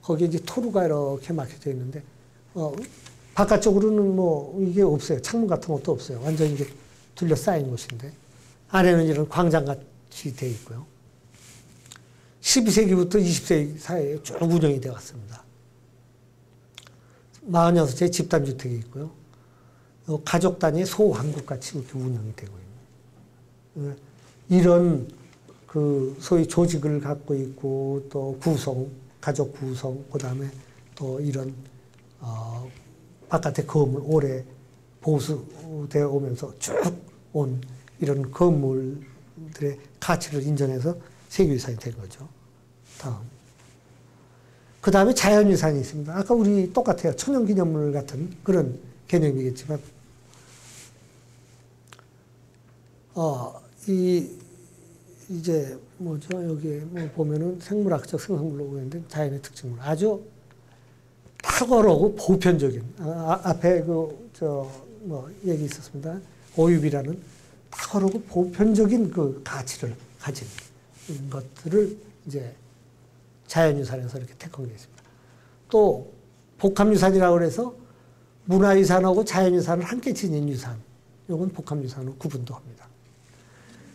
Speaker 1: 거기에 이제 토루가 이렇게 막혀져 있는데, 바깥쪽으로는 이게 없어요. 창문 같은 것도 없어요. 완전히 이게 둘러싸인 곳인데, 안에는 이런 광장같이 되어 있고요. 12세기부터 20세기 사이에 쭉 운영이 되어 왔습니다. 46채 집단주택이 있고요. 가족 단위의 소왕국같이 이렇게 운영이 되고 있는. 이런 소위 조직을 갖고 있고, 또 가족 구성, 그 다음에 또 이런, 바깥의 건물 오래 보수되어 오면서 쭉 온 이런 건물들의 가치를 인정해서 세계유산이 된 거죠. 다음. 그 다음에 자연유산이 있습니다. 아까 우리 똑같아요. 천연기념물 같은 그런 개념이겠지만, 이제 여기 보면은 생물학적 생성물로 있는데 자연의 특징물. 아주 탁월하고 보편적인, 앞에 얘기 있었습니다. 오유비라는 탁월하고 보편적인 그 가치를 가진 것들을 이제 자연유산에서 이렇게 택한 게 있습니다. 또 복합유산이라고 해서 문화유산하고 자연유산을 함께 지닌 유산. 이건 복합유산으로 구분도 합니다.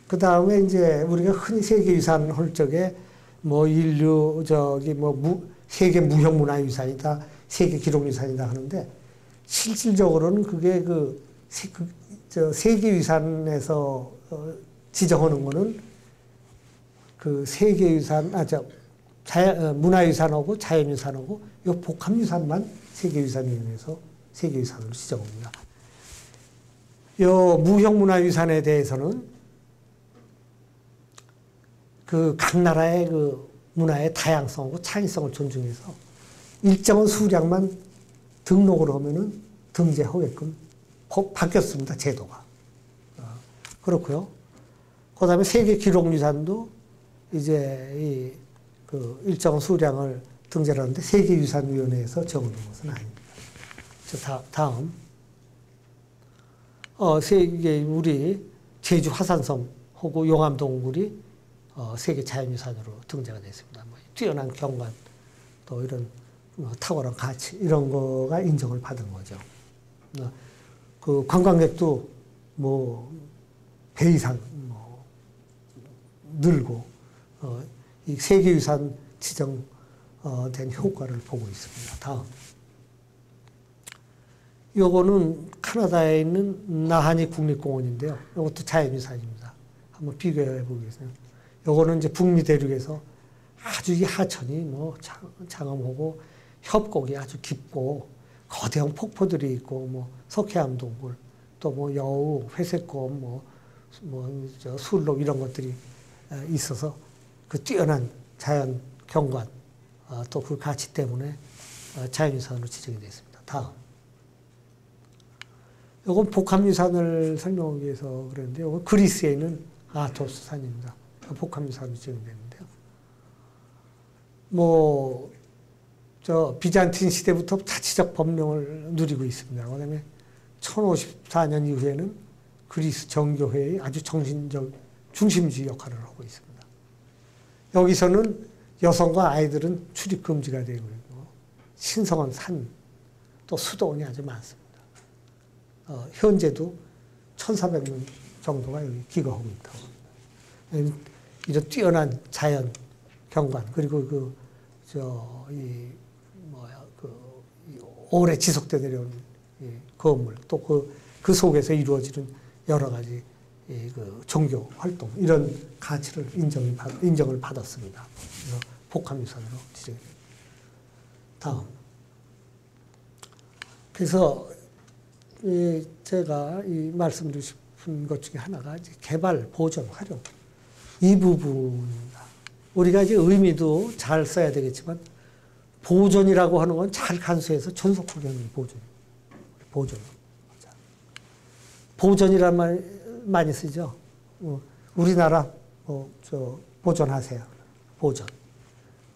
Speaker 1: 그 다음에 이제 우리가 흔히 세계유산 할 적에 세계 무형문화유산이다, 세계 기록유산이다 하는데, 실질적으로는 그게 세계유산에서 지정하는 거는 그 세계유산, 문화유산하고 자연유산하고 이 복합유산만 세계유산위원회에서 세계유산으로 지정합니다. 이 무형문화유산에 대해서는 각 나라의 문화의 다양성하고 창의성을 존중해서 일정한 수량만 등록을 하면은 등재하게끔 바뀌었습니다. 제도가. 그렇고요. 그 다음에 세계 기록유산도 이제 일정한 수량을 등재를 하는데 세계유산위원회에서 정하는 것은 아닙니다. 다음. 우리 제주 화산섬하고 용암동굴이 세계 자연유산으로 등재가 됐습니다. 뛰어난 경관, 또 이런 탁월한 가치, 이런 거가 인정을 받은 거죠. 그 관광객도 배 이상 늘고, 이 세계유산 지정된 효과를 보고 있습니다. 다음. 요거는 카나다에 있는 나하니 국립공원인데요. 이것도 자연유산입니다. 한번 비교해 보겠습니다. 요거는 이제 북미 대륙에서 아주 이 하천이 장엄하고 협곡이 아주 깊고 거대한 폭포들이 있고 석회암 동굴, 또 여우, 회색곰, 술록 이런 것들이 있어서 그 뛰어난 자연 경관, 또 그 가치 때문에 자연유산으로 지정이 됐습니다. 다음. 이건 복합유산을 설명하기 위해서 그랬는데, 이건 그리스에 있는 아토스 산입니다. 복합유산으로 지정됐는데요. 비잔틴 시대부터 자치적 법령을 누리고 있습니다. 그 다음에 1054년 이후에는 그리스 정교회의 아주 중심주의 역할을 하고 있습니다. 여기서는 여성과 아이들은 출입 금지가 되고 있고, 신성한 산, 또 수도원이 아주 많습니다. 현재도 1,400명 정도가 여기 기거하고 있다고 합니다. 이런 뛰어난 자연 경관, 그리고 오래 지속되어 내려온 건물, 또 그 속에서 이루어지는 여러 가지 그 종교 활동, 이런 가치를 인정을 받았습니다. 그래서 복합유산으로 지정이 됩니다. 다음. 그래서 제가 말씀드리고 싶은 것 중에 하나가 이제 개발, 보존, 활용. 이 부분입니다. 우리가 이제 의미도 잘 써야 되겠지만, 보존이라고 하는 건 잘 간수해서 존속하게 하는 보존. 보존이란 말 많이 쓰죠. 우리나라 보존하세요. 보존.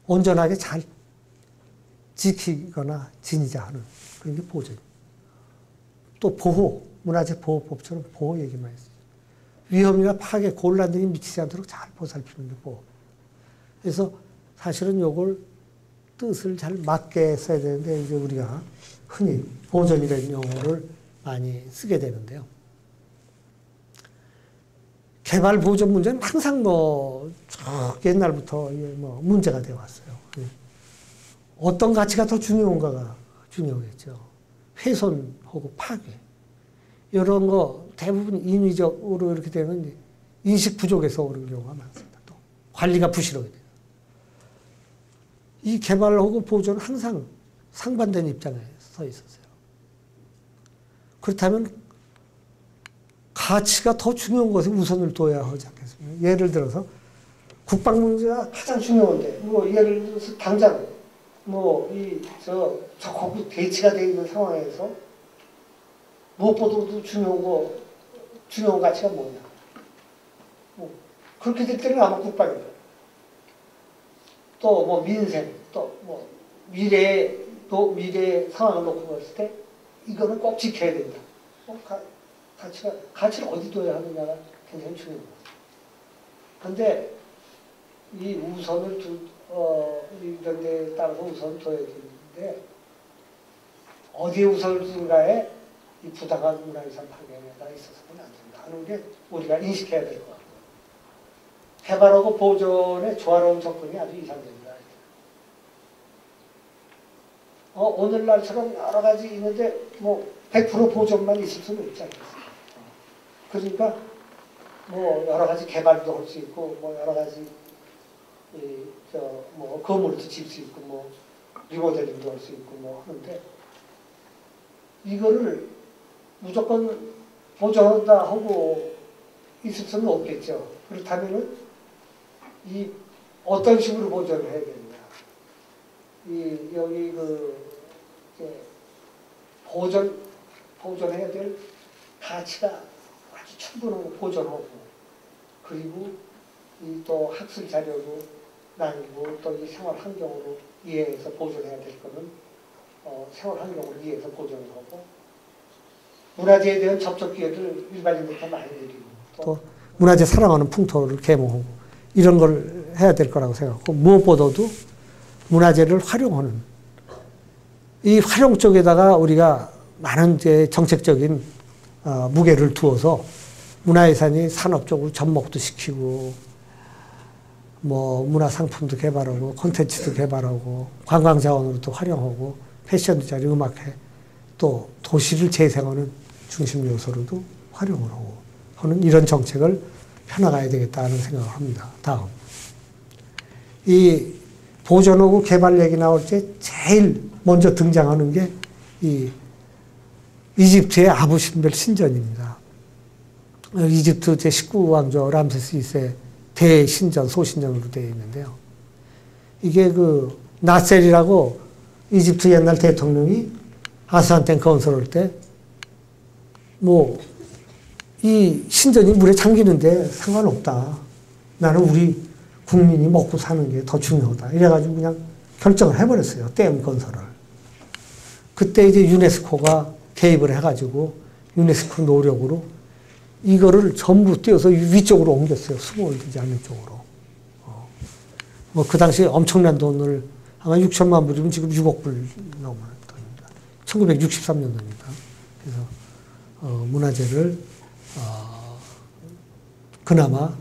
Speaker 1: 온전하게 잘 지키거나 지니자 하는 그런 게 보존. 또 보호, 문화재 보호법처럼 보호 얘기만 했어요. 위험이나 파괴, 곤란 등이 미치지 않도록 잘 보살피는 게 보호. 그래서 사실은 요걸 뜻을 잘 맞게 써야 되는데, 이제 우리가 흔히 보존이라는 용어를 많이 쓰게 되는데요. 개발 보존 문제는 항상 옛날부터 문제가 되어 왔어요. 어떤 가치가 더 중요한가가 중요하겠죠. 훼손하고 파괴. 이런 거 대부분 인위적으로 이렇게 되면 인식 부족에서 오는 경우가 많습니다. 또 관리가 부실하게 돼요. 이 개발하고 보존은 항상 상반된 입장에 서 있었어요. 그렇다면 가치가 더 중요한 것에 우선을 둬야 하지 않겠습니까? 예를 들어서 국방 문제가 가장 중요한데, 예를 들어서 당장 적하고 대치가 되어 있는 상황에서 무엇보다도 중요한 가치가 뭐냐? 그렇게 될 때는 아마 국방이다. 또 민생, 또 미래 상황을 놓고 봤을 때 이거는 꼭 지켜야 된다. 가치를 어디 둬야 하느냐가 굉장히 중요한 거죠. 그런데 이 우선을 이런 데에 따라서 우선을 둬야 되는데, 어디에 우선을 두는가에 이 부당한 문화유산 파괴가 있어서는 안 된다 하는 게 우리가 인식해야 될 것 같고요. 개발하고 보존의 조화로운 접근이 아주 이상적이다. 오늘날처럼 여러 가지 있는데 100% 보존만 있을 수는 없지 않겠습니까? 그러니까 여러 가지 개발도 할 수 있고 여러 가지 건물도 질 수 있고 리모델링도 할 수 있고 하는데, 이거를 무조건 보존한다 하고 있을 수는 없겠죠. 그렇다면은 어떤 식으로 보존을 해야 되느냐? 여기 보존해야 될 가치가 아주 충분하고 보존하고, 그리고 또 학술 자료로 나뉘고, 또 이 생활 환경으로 이해해서 보존해야 될 거는 생활 환경으로 이해해서 보존을 하고, 문화재에 대한 접촉 기회를 일반인들한테 많이 드리고, 또 문화재 사랑하는 풍토를 계몽하고, 이런 걸 해야 될 거라고 생각하고, 무엇보다도 문화재를 활용하는, 이 활용 쪽에다가 우리가 많은 이제 정책적인 무게를 두어서 문화유산이 산업적으로 접목도 시키고, 문화상품도 개발하고, 콘텐츠도 개발하고, 관광자원으로도 활용하고, 패션도 자리, 음악회, 또 도시를 재생하는 중심 요소로도 활용을 하고 하는 이런 정책을 펴나가야 되겠다는 생각을 합니다. 다음. 이 보존하고 개발 얘기 나올 때 제일 먼저 등장하는 게 이 이집트의 아부신벨 신전입니다. 이집트 제19왕조 람세스 2세 대신전, 소신전으로 되어 있는데요. 이게 나셀이라고 이집트 옛날 대통령이 아스한텐 건설할 때 이 신전이 물에 잠기는데 상관없다. 나는 우리 국민이 먹고 사는 게 더 중요하다. 이래가지고 그냥 결정을 해버렸어요. 댐 건설을. 그때 이제 유네스코가 개입을 해가지고 유네스코 노력으로 이거를 전부 띄워서 위쪽으로 옮겼어요. 수몰 되지 않는 쪽으로. 그 당시에 엄청난 돈을 아마 6천만 불이면 지금 6억 불 넘는 돈입니다. 1963년도입니다. 그래서 문화재를 그나마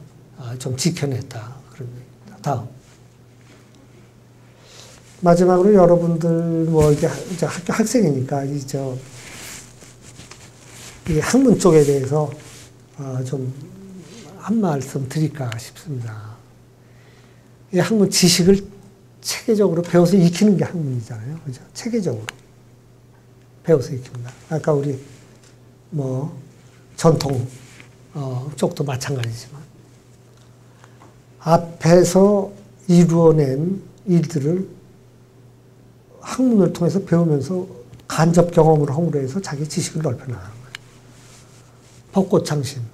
Speaker 1: 좀 지켜냈다. 그런 얘기입니다. 다음. 마지막으로 여러분들 이제 학교 학생이니까 이 학문 쪽에 대해서 좀 한 말씀 드릴까 싶습니다. 이 학문 지식을 체계적으로 배워서 익히는 게 학문이잖아요. 그죠? 체계적으로 배워서 익힙니다. 아까 우리 뭐 전통 쪽도 마찬가지지만 앞에서 이루어낸 일들을 학문을 통해서 배우면서 간접 경험을 허물어 해서 자기 지식을 넓혀나가는 거예요. 벚꽃창신,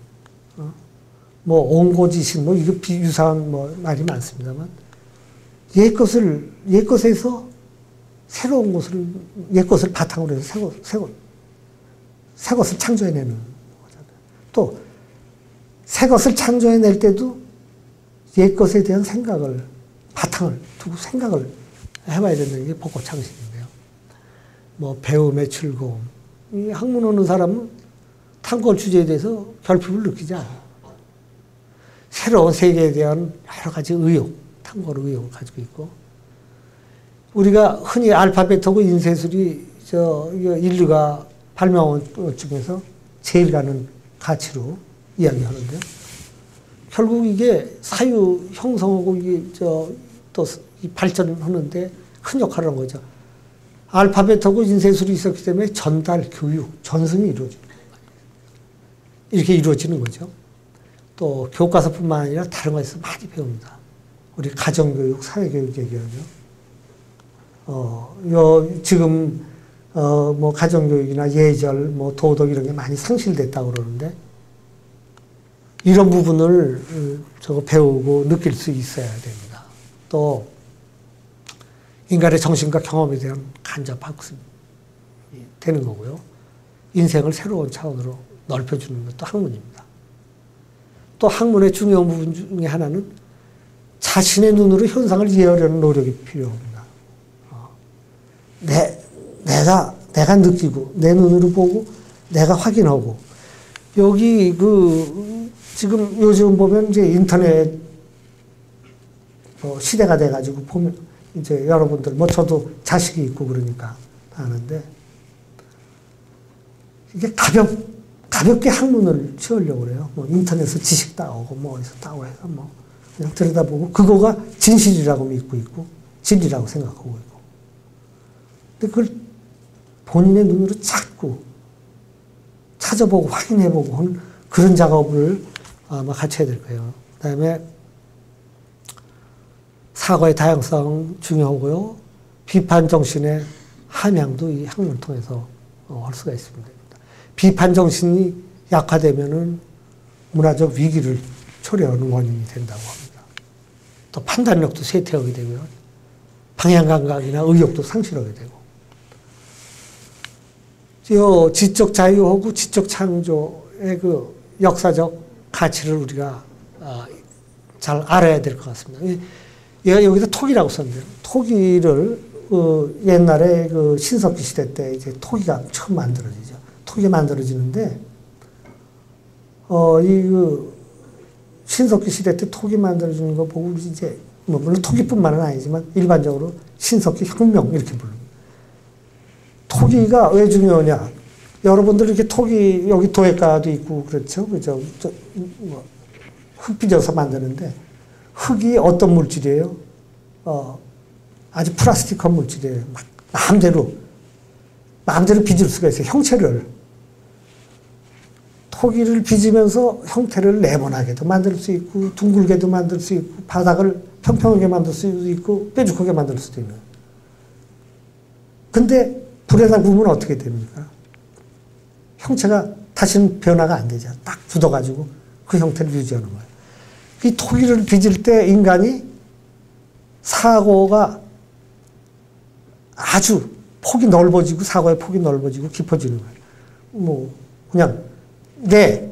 Speaker 1: 뭐 옹고지신, 뭐 이거 비유사한 뭐 말이 많습니다만 옛것에서 새로운 것을 옛것을 바탕으로 해서 새 것을 창조해내는 거잖아요. 또 새 것을 창조해낼 때도 옛것에 대한 생각을 바탕을 두고 생각을 해봐야 된다는 게 벚꽃창신인데요. 뭐 배움의 즐거움. 이 학문 오는 사람은 탐구할 주제에 대해서 결핍을 느끼지 않아요. 새로운 세계에 대한 여러 가지 의욕, 탐구할 의욕을 가지고 있고, 우리가 흔히 알파벳하고 인쇄술이 인류가 발명한 것 중에서 제일 가는 가치로 이야기하는데요. 결국 이게 사유 형성하고 이게 또 발전하는데 큰 역할을 한 거죠. 알파벳하고 인쇄술이 있었기 때문에 전달, 교육, 전승이 이루어집니다. 이렇게 이루어지는 거죠. 또 교과서뿐만 아니라 다른 것에서 많이 배웁니다. 우리 가정교육, 사회교육 얘기하죠. 지금 뭐 가정교육이나 예절, 뭐 도덕 이런 게 많이 상실됐다고 그러는데 이런 부분을 배우고 느낄 수 있어야 됩니다. 또 인간의 정신과 경험에 대한 간접 학습이 되는 거고요. 인생을 새로운 차원으로 넓혀주는 것도 학문입니다. 또 학문의 중요한 부분 중에 하나는 자신의 눈으로 현상을 이해하려는 노력이 필요합니다. 내가 느끼고 내 눈으로 보고 내가 확인하고 여기 지금 요즘 보면 이제 인터넷 시대가 돼가지고 보면 이제 여러분들 뭐 저도 자식이 있고 그러니까 하는데 이게 가볍게 학문을 채우려고 그래요. 뭐 인터넷에서 지식 따오고 뭐 어디서 따오고 해서 뭐 그냥 들여다보고 그거가 진실이라고 믿고 있고 진리라고 생각하고 있고. 근데 그걸 본인의 눈으로 찾고 찾아보고 확인해보고 하는 그런 작업을 아마 같이 해야 될 거예요. 그 다음에 사고의 다양성 중요하고요. 비판 정신의 함양도 이 학문을 통해서 할 수가 있습니다. 비판 정신이 약화되면은 문화적 위기를 초래하는 원인이 된다고 합니다. 또 판단력도 쇠퇴하게 되고요. 방향 감각이나 의욕도 상실하게 되고. 지적 자유하고 지적 창조의 그 역사적 가치를 우리가 잘 알아야 될 것 같습니다. 얘가 여기다 토기라고 썼는데요. 토기를 옛날에 그 신석기 시대 때 이제 토기가 처음 만들어지죠. 토기가 만들어지는데 신석기 시대 때 토기 만들어지는 거 보고 이제 뭐 물론 토기뿐만은 아니지만 일반적으로 신석기 혁명 이렇게 부릅니다. 토기가 왜 중요하냐? 여러분들 이렇게 토기 여기 도예가도 있고 그렇죠, 그죠? 흙 빚어서 만드는데 흙이 어떤 물질이에요? 아주 플라스틱한 물질이에요. 막 마음대로 빚을 수가 있어요. 형체를. 토기를 빚으면서 형태를 네모나게도 만들 수 있고 둥글게도 만들 수 있고 바닥을 평평하게 만들 수도 있고 뾰족하게 만들 수도 있는. 근데 불에다 구우면 어떻게 됩니까? 형체가 다시는 변화가 안 되죠. 딱 굳어가지고 그 형태를 유지하는 거예요. 이 토기를 빚을 때 인간이 사고가 아주 폭이 넓어지고 사고의 폭이 넓어지고 깊어지는 거예요. 뭐 그냥 내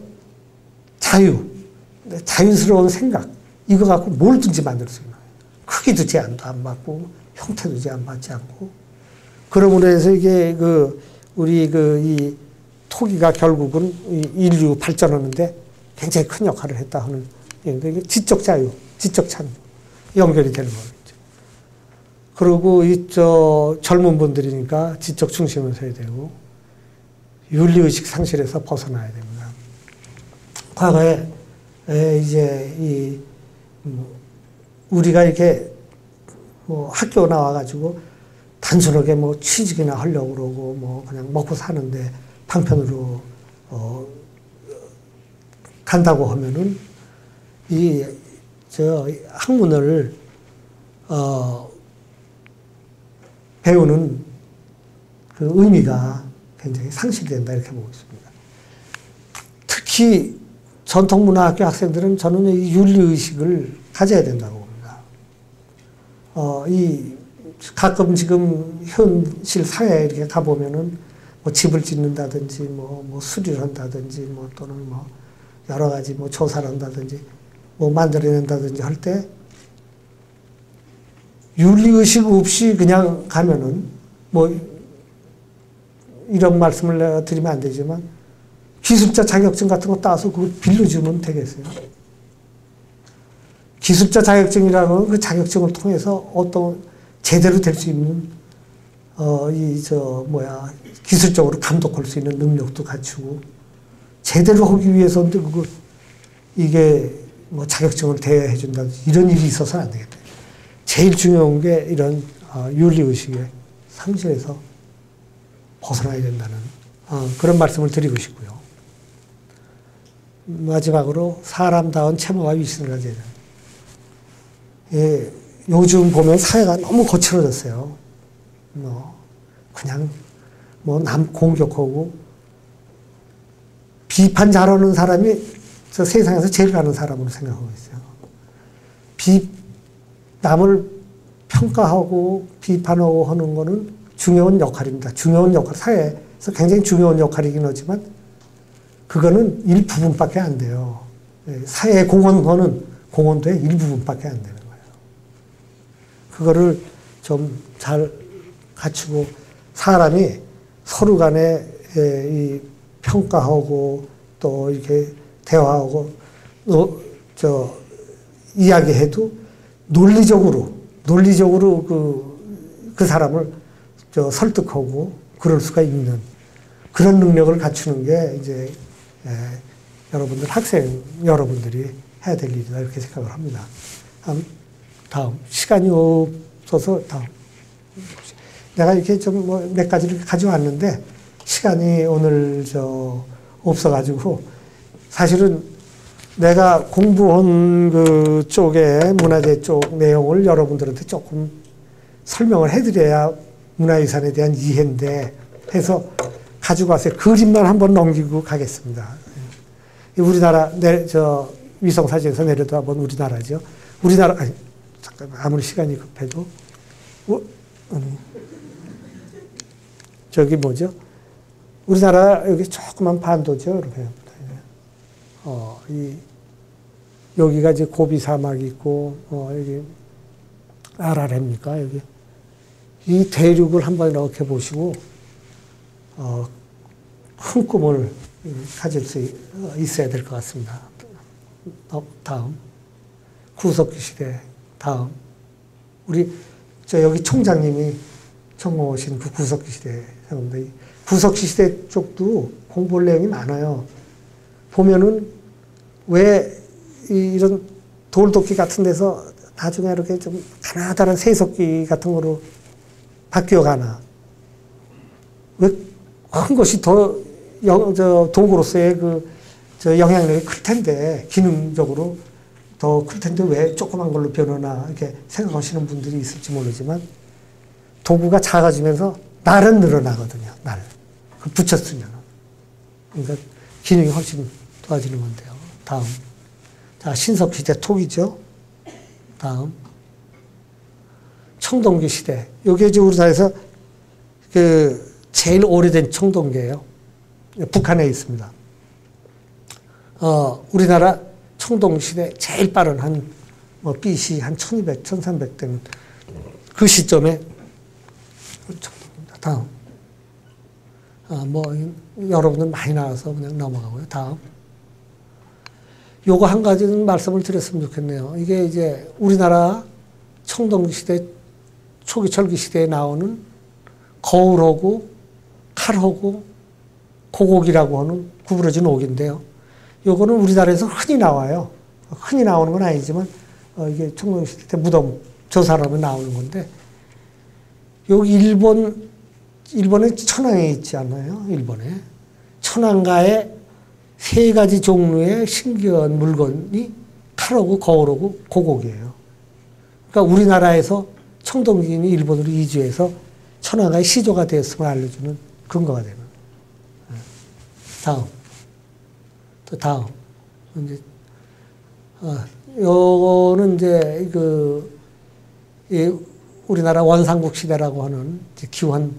Speaker 1: 자유스러운 생각 이거 갖고 뭘든지 만들 수 있는 거예요. 크기도 제한도 안 받고 형태도 제한받지 않고 그러므로 해서 이게 우리 이 토기가 결국은 인류 발전하는데 굉장히 큰 역할을 했다 하는 이게 지적 자유, 지적 창조 연결이 되는 거겠죠. 그리고 젊은 분들이니까 지적 중심을 서야 되고 윤리의식 상실에서 벗어나야 됩니다. 과거에 이제 우리가 이렇게 뭐 학교 나와가지고 단순하게 뭐 취직이나 하려고 그러고 뭐 그냥 먹고 사는데 방편으로 간다고 하면은 저 학문을 배우는 그 의미가 굉장히 상실된다 이렇게 보고 있습니다. 특히 전통문화학교 학생들은 저는 이 윤리의식을 가져야 된다고 봅니다. 가끔 지금 현실 사회에 이렇게 가보면은 뭐 집을 짓는다든지 뭐 수리를 한다든지 뭐 또는 뭐 여러 가지 뭐 조사를 한다든지 뭐 만들어낸다든지 할 때 윤리의식 없이 그냥 가면은 뭐 이런 말씀을 내가 드리면 안 되지만 기술자 자격증 같은 거 따서 그걸 빌려주면 되겠어요. 기술자 자격증이라는 건 그 자격증을 통해서 어떤 제대로 될 수 있는 기술적으로 감독할 수 있는 능력도 갖추고 제대로 하기 위해서는 이게 뭐 자격증을 대여해 준다 이런 일이 있어서는 안 되겠다. 제일 중요한 게 이런 윤리의식의 상실에서 벗어나야 된다는 그런 말씀을 드리고 싶고요. 마지막으로 사람다운 체모와 위신을 가져야 된다. 예, 요즘 보면 사회가 너무 거칠어졌어요. 그냥 남 공격하고 비판 잘하는 사람이 저 세상에서 제일 가는 사람으로 생각하고 있어요. 남을 평가하고 비판하고 하는 거는 중요한 역할입니다. 중요한 역할, 사회에서 굉장히 중요한 역할이긴 하지만 그거는 일부분밖에 안 돼요. 사회의 공헌도의 일부분밖에 안 되는 거예요. 그거를 좀 잘 갖추고 사람이 서로 간에 평가하고 또 이렇게 대화하고 이야기해도 논리적으로 그 사람을 설득하고 그럴 수가 있는 그런 능력을 갖추는 게 이제 학생 여러분들이 해야 될 일이다 이렇게 생각을 합니다. 다음 시간이 없어서 내가 이렇게 좀 몇 가지를 가져왔는데 시간이 오늘 없어가지고 사실은 내가 공부한 그 쪽에 문화재 쪽 내용을 여러분들한테 조금 설명을 해드려야 문화유산에 대한 이해인데 해서 가지고 왔어요. 그림만 한번 넘기고 가겠습니다. 우리나라 위성사진에서 내려도 한번 우리나라죠. 잠깐만 아무리 시간이 급해도 저기 뭐죠? 우리나라 여기 조그만 반도죠. 이렇게. 여기가 이제 고비 사막이 있고, 여기 아라레입니까? 여기. 이 대륙을 한번 이렇게 보시고, 큰 꿈을 가질 수 있어야 될 것 같습니다. 다음. 구석기 시대. 다음. 여기 총장님이 청오신 그 구석기 시대. 구석기 시대 쪽도 공부할 내용이 많아요. 보면은 왜 이런 돌도끼 같은 데서 나중에 이렇게 좀 가나다란 세석기 같은 거로 바뀌어가나. 왜 큰 것이 더 도구로서의 영향력이 클 텐데, 기능적으로 더 클 텐데 왜 조그만 걸로 변하나 이렇게 생각하시는 분들이 있을지 모르지만 도구가 작아지면서 날은 늘어나거든요. 날. 붙였으면. 그러니까 기능이 훨씬 좋아지는 건데요. 다음. 자, 신석시대 톡이죠. 다음. 청동기 시대. 이게 이제 우리나라에서 제일 오래된 청동기예요. 북한에 있습니다. 우리나라 청동기 시대 제일 빠른 BC 1200, 1300 되는 그 시점에 청동기입니다. 다음. 여러분들 많이 나와서 그냥 넘어가고요. 다음. 요거 한 가지는 말씀을 드렸으면 좋겠네요. 이게 이제 우리나라 청동기 시대, 초기 철기 시대에 나오는 거울하고 칼하고 고곡이라고 하는 구부러진 옥인데요. 요거는 우리나라에서 흔히 나와요. 흔히 나오는 건 아니지만, 이게 청동시대 때 무덤 조사하면 나오는 건데, 여기 일본에 천황에 있지 않나요? 일본에. 천황가에 세 가지 종류의 신기한 물건이 칼하고 거울하고 고곡이에요. 그러니까 우리나라에서 청동기인이 일본으로 이주해서 천황가의 시조가 되었음을 알려주는 근거가 되는. 다음. 또 다음. 이제, 요거는 이제 우리나라 원삼국 시대라고 하는 기원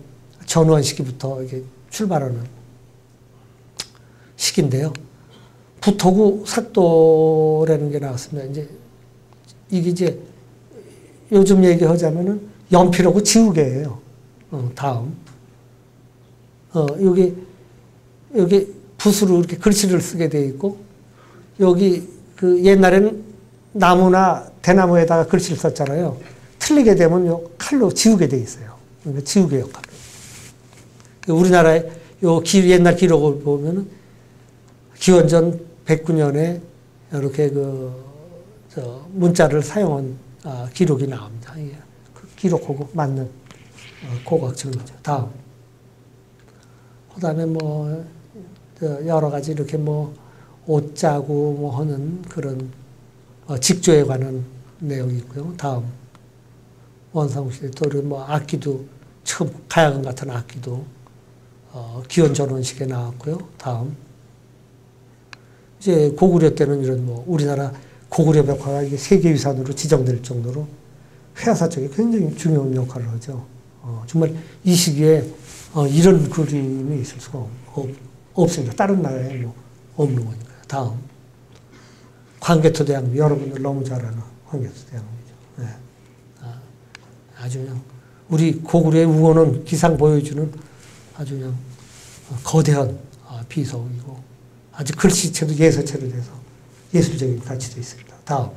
Speaker 1: 전원 시기부터 이게 출발하는 시기인데요. 부토구 삭도라는 게 나왔습니다. 이게 이제 요즘 얘기하자면은 연필하고 지우개예요. 다음. 여기 붓으로 이렇게 글씨를 쓰게 돼 있고, 여기 옛날에는 나무나 대나무에다가 글씨를 썼잖아요. 틀리게 되면 요 칼로 지우게 돼 있어요. 그러니까 지우개 역할로. 우리나라의 옛날 기록을 보면은 기원전 109년에 이렇게 문자를 사용한 기록이 나옵니다. 그 기록하고 맞는 고고학적이죠. 다음. 그 다음에 여러 가지 이렇게 옷 짜고 하는 그런 직조에 관한 내용이 있고요. 다음. 원삼국시대 또 악기도 처음 가야금 같은 악기도 기원 전원식에 나왔고요. 다음. 이제 고구려 때는 이런 우리나라 고구려 벽화가 이게 세계유산으로 지정될 정도로 회화사 쪽에 굉장히 중요한 역할을 하죠. 정말 이 시기에 이런 그림이 있을 수가 없습니다. 다른 나라에 없는 거니까요. 다음. 광개토대왕, 여러분들 너무 잘 아는 광개토대왕이죠. 네. 아주 그냥 우리 고구려의 우호는 기상 보여주는 아주 그냥 거대한 비석이고 아주 글씨체도 예서체로 돼서 예술적인 가치도 있습니다. 다음.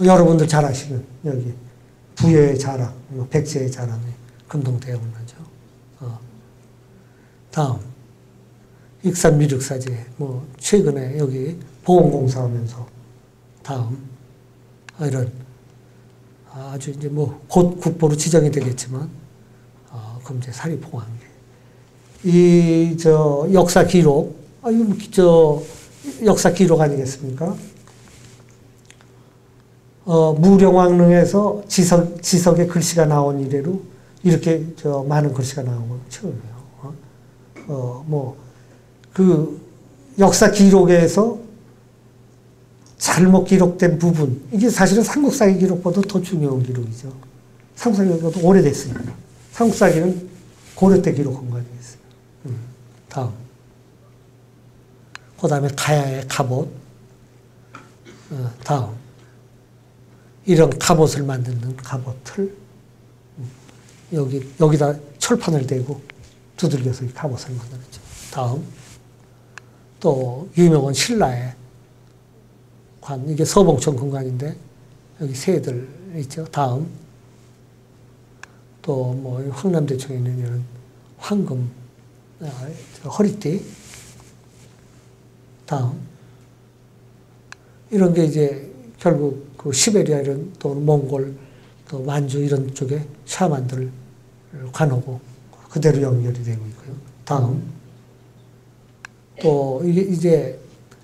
Speaker 1: 여러분들 잘 아시는 여기 부여의 자랑, 백제의 자랑의 금동대원문화죠. 다음. 익산 미륵사제, 최근에 여기 보험공사 하면서 다음. 이런 아주 이제 곧 국보로 지정이 되겠지만, 금제 사리봉황계. 역사 기록, 역사 기록 아니겠습니까? 무령왕릉에서 지석에 글씨가 나온 이래로 이렇게 많은 글씨가 나온 건 처음이에요. 역사 기록에서 잘못 기록된 부분, 이게 사실은 삼국사기 기록보다 더 중요한 기록이죠. 삼국사기 기록보다 오래됐으니까. 삼국사기는 고려 때 기록한 거 아니겠어요? 다음. 그 다음에 가야의 갑옷. 다음. 이런 갑옷을 만드는 갑옷을 여기다 철판을 대고 두들겨서 이 갑옷을 만들었죠. 다음. 또 유명한 신라의 관, 이게 서봉천 금관인데 여기 새들 있죠. 다음. 또 황남대청에 있는 이런 황금 허리띠. 다음. 이런 게 이제 결국 시베리아 이런 또 몽골 또 만주 이런 쪽에 샤만들 관하고 그대로 연결이 되고 있고요. 다음. 또 이게 이제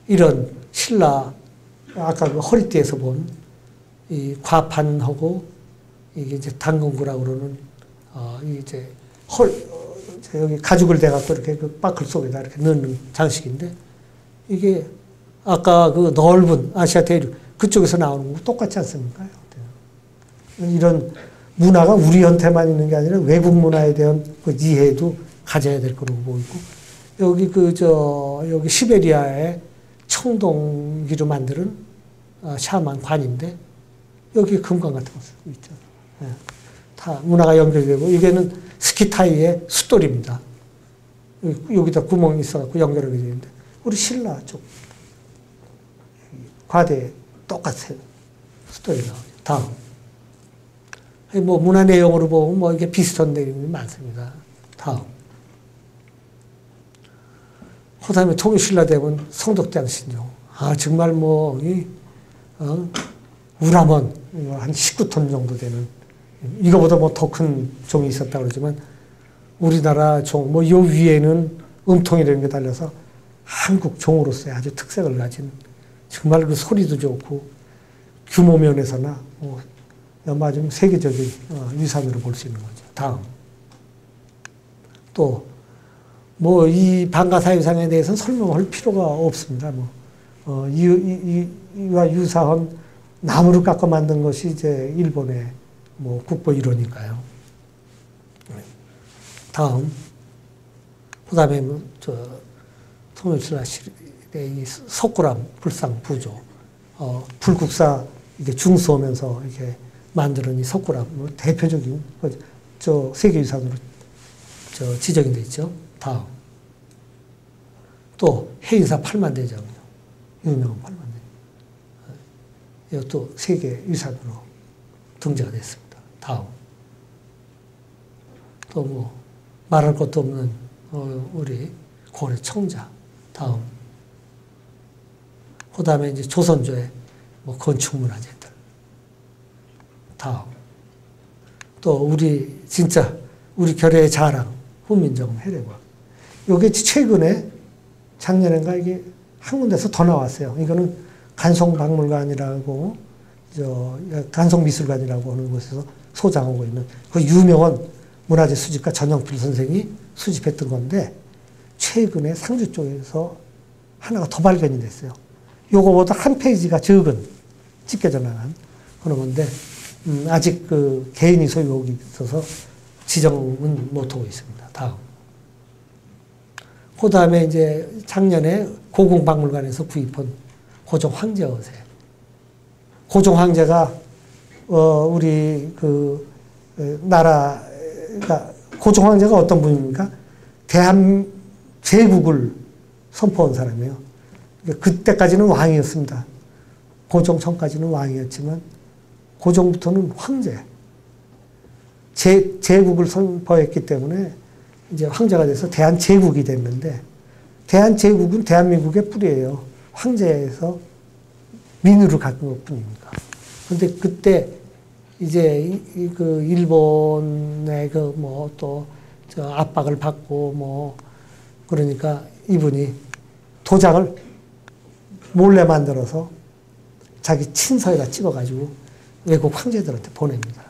Speaker 1: 이런 신라 아까 허리띠에서 본 이 과판하고 이게 이제 당근구라고 그러는 이제 여기 가죽을 대갖고 이렇게 바클 속에다 이렇게 넣는 장식인데 이게 아까 넓은 아시아 대륙 그쪽에서 나오는 거 똑같지 않습니까? 이런 문화가 우리한테만 있는 게 아니라 외국 문화에 대한 이해도 가져야 될 거라고 보이고 여기 여기 시베리아의 청동기로 만드는 샤만 관인데 여기 금관 같은 거 쓰고 있죠. 네. 다 문화가 연결되고 이게는 스키타이의 숫돌입니다. 여기다 구멍이 있어갖고 연결하게 되는데 우리 신라 쪽 과대에 똑같아요. 숫돌이 나오죠. 다음. 문화 내용으로 보면 이게 비슷한 내용이 많습니다. 다음. 그다음에 통일신라되면 성덕대왕 신종. 정말 뭐, 우라먼, 한 19톤 정도 되는, 이거보다 뭐 더 큰 종이 있었다고 그러지만, 우리나라 종, 뭐, 요 위에는 음통이라는 게 달려서 한국 종으로서의 아주 특색을 가진, 정말 그 소리도 좋고, 규모 면에서나, 아마 좀 세계적인 유산으로 볼 수 있는 거죠. 다음. 또, 뭐, 이 방가사유상에 대해서는 설명할 필요가 없습니다. 뭐, 이와 유사한 나무를 깎아 만든 것이 이제 일본의 뭐 국보 1호니까요. 다음. 그 다음에 뭐, 통일신라 시대의 이 석굴암 불상 부조. 불국사 이게 중수하면서 이렇게 만드는 이 석굴암. 뭐 대표적인, 세계유산으로 지정이 돼 있죠. 다음. 또, 해인사 팔만대장이요. 유명한 팔만대장. 이것도 세계유산으로 등재가 됐습니다. 다음. 또 뭐, 말할 것도 없는, 우리 고려 청자. 다음. 그 다음에 이제 조선조의 뭐 건축문화재들. 다음. 또 진짜, 우리 결의의 자랑, 훈민정음 해례과. 요게 최근에 작년인가 이게 한 군데서 더 나왔어요. 이거는 간송박물관이라고, 간송미술관이라고 하는 곳에서 소장하고 있는 그 유명한 문화재 수집가 전영필 선생이 수집했던 건데, 최근에 상주 쪽에서 하나가 더 발견이 됐어요. 요거보다 한 페이지가 적은, 찢겨져 나간 그런 건데, 아직 그 개인이 소유하고 있어서 지정은 못하고 있습니다. 다음. 그 다음에 이제 작년에 고궁박물관에서 구입한 고종 황제 어세. 고종 황제가, 우리 그, 나라가, 고종 황제가 어떤 분입니까? 대한 제국을 선포한 사람이에요. 그때까지는 왕이었습니다. 고종 전까지는 왕이었지만, 고종부터는 황제. 제국을 선포했기 때문에 이제 황제가 돼서 대한제국이 됐는데, 대한제국은 대한민국의 뿌리예요. 황제에서 민으로 갖은 것 뿐입니다. 그런데 그때 이제 그 일본의 그 뭐 또 압박을 받고 뭐 그러니까 이분이 도장을 몰래 만들어서 자기 친서에다 찍어가지고 외국 황제들한테 보냅니다.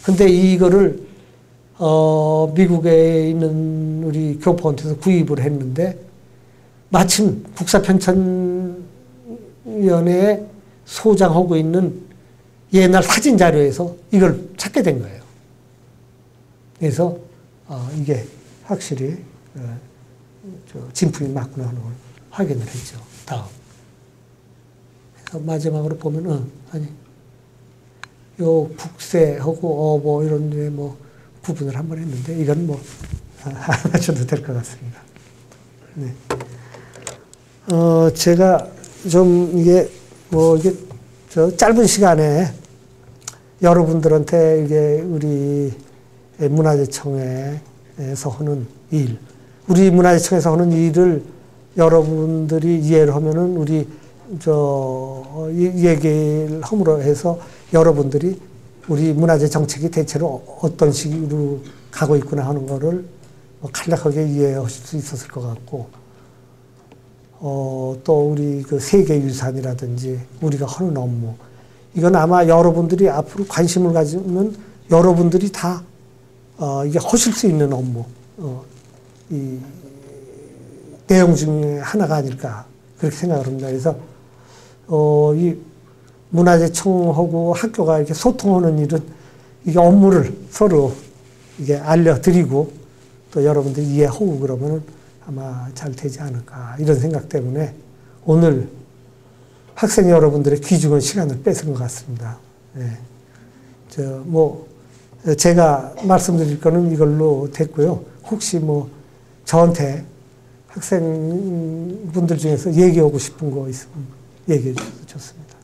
Speaker 1: 근데 이거를 미국에 있는 우리 교포한테서 구입을 했는데, 마침 국사편찬위원회에 소장하고 있는 옛날 사진 자료에서 이걸 찾게 된 거예요. 그래서 이게 확실히 진품이 맞구나 하는 걸 확인을 했죠. 다음. 그래서 마지막으로 보면 요 국세하고 어보 이런 데 뭐 구분을 한번 했는데, 이건 뭐 안 하셔도 될 것 같습니다. 네. 제가 좀 이게 짧은 시간에 여러분들한테 이게 우리 문화재청에서 하는 일, 우리 문화재청에서 하는 일을 여러분들이 이해를 하면은 우리 얘기를 함으로 해서 여러분들이 우리 문화재 정책이 대체로 어떤 식으로 가고 있구나 하는 거를 간략하게 이해하실 수 있었을 것 같고, 또 우리 그 세계유산이라든지 우리가 하는 업무, 이건 아마 여러분들이 앞으로 관심을 가지면 여러분들이 다 이게 하실 수 있는 업무, 이 내용 중에 하나가 아닐까 그렇게 생각을 합니다. 그래서 이 문화재청하고 학교가 이렇게 소통하는 일은 이게 업무를 서로 이게 알려드리고 또 여러분들이 이해하고 그러면은 아마 잘 되지 않을까 이런 생각 때문에 오늘 학생 여러분들의 귀중한 시간을 뺏은 것 같습니다. 네. 제가 말씀드릴 거는 이걸로 됐고요. 혹시 뭐 저한테 학생분들 중에서 얘기하고 싶은 거 있으면 얘기해 주셔도 좋습니다.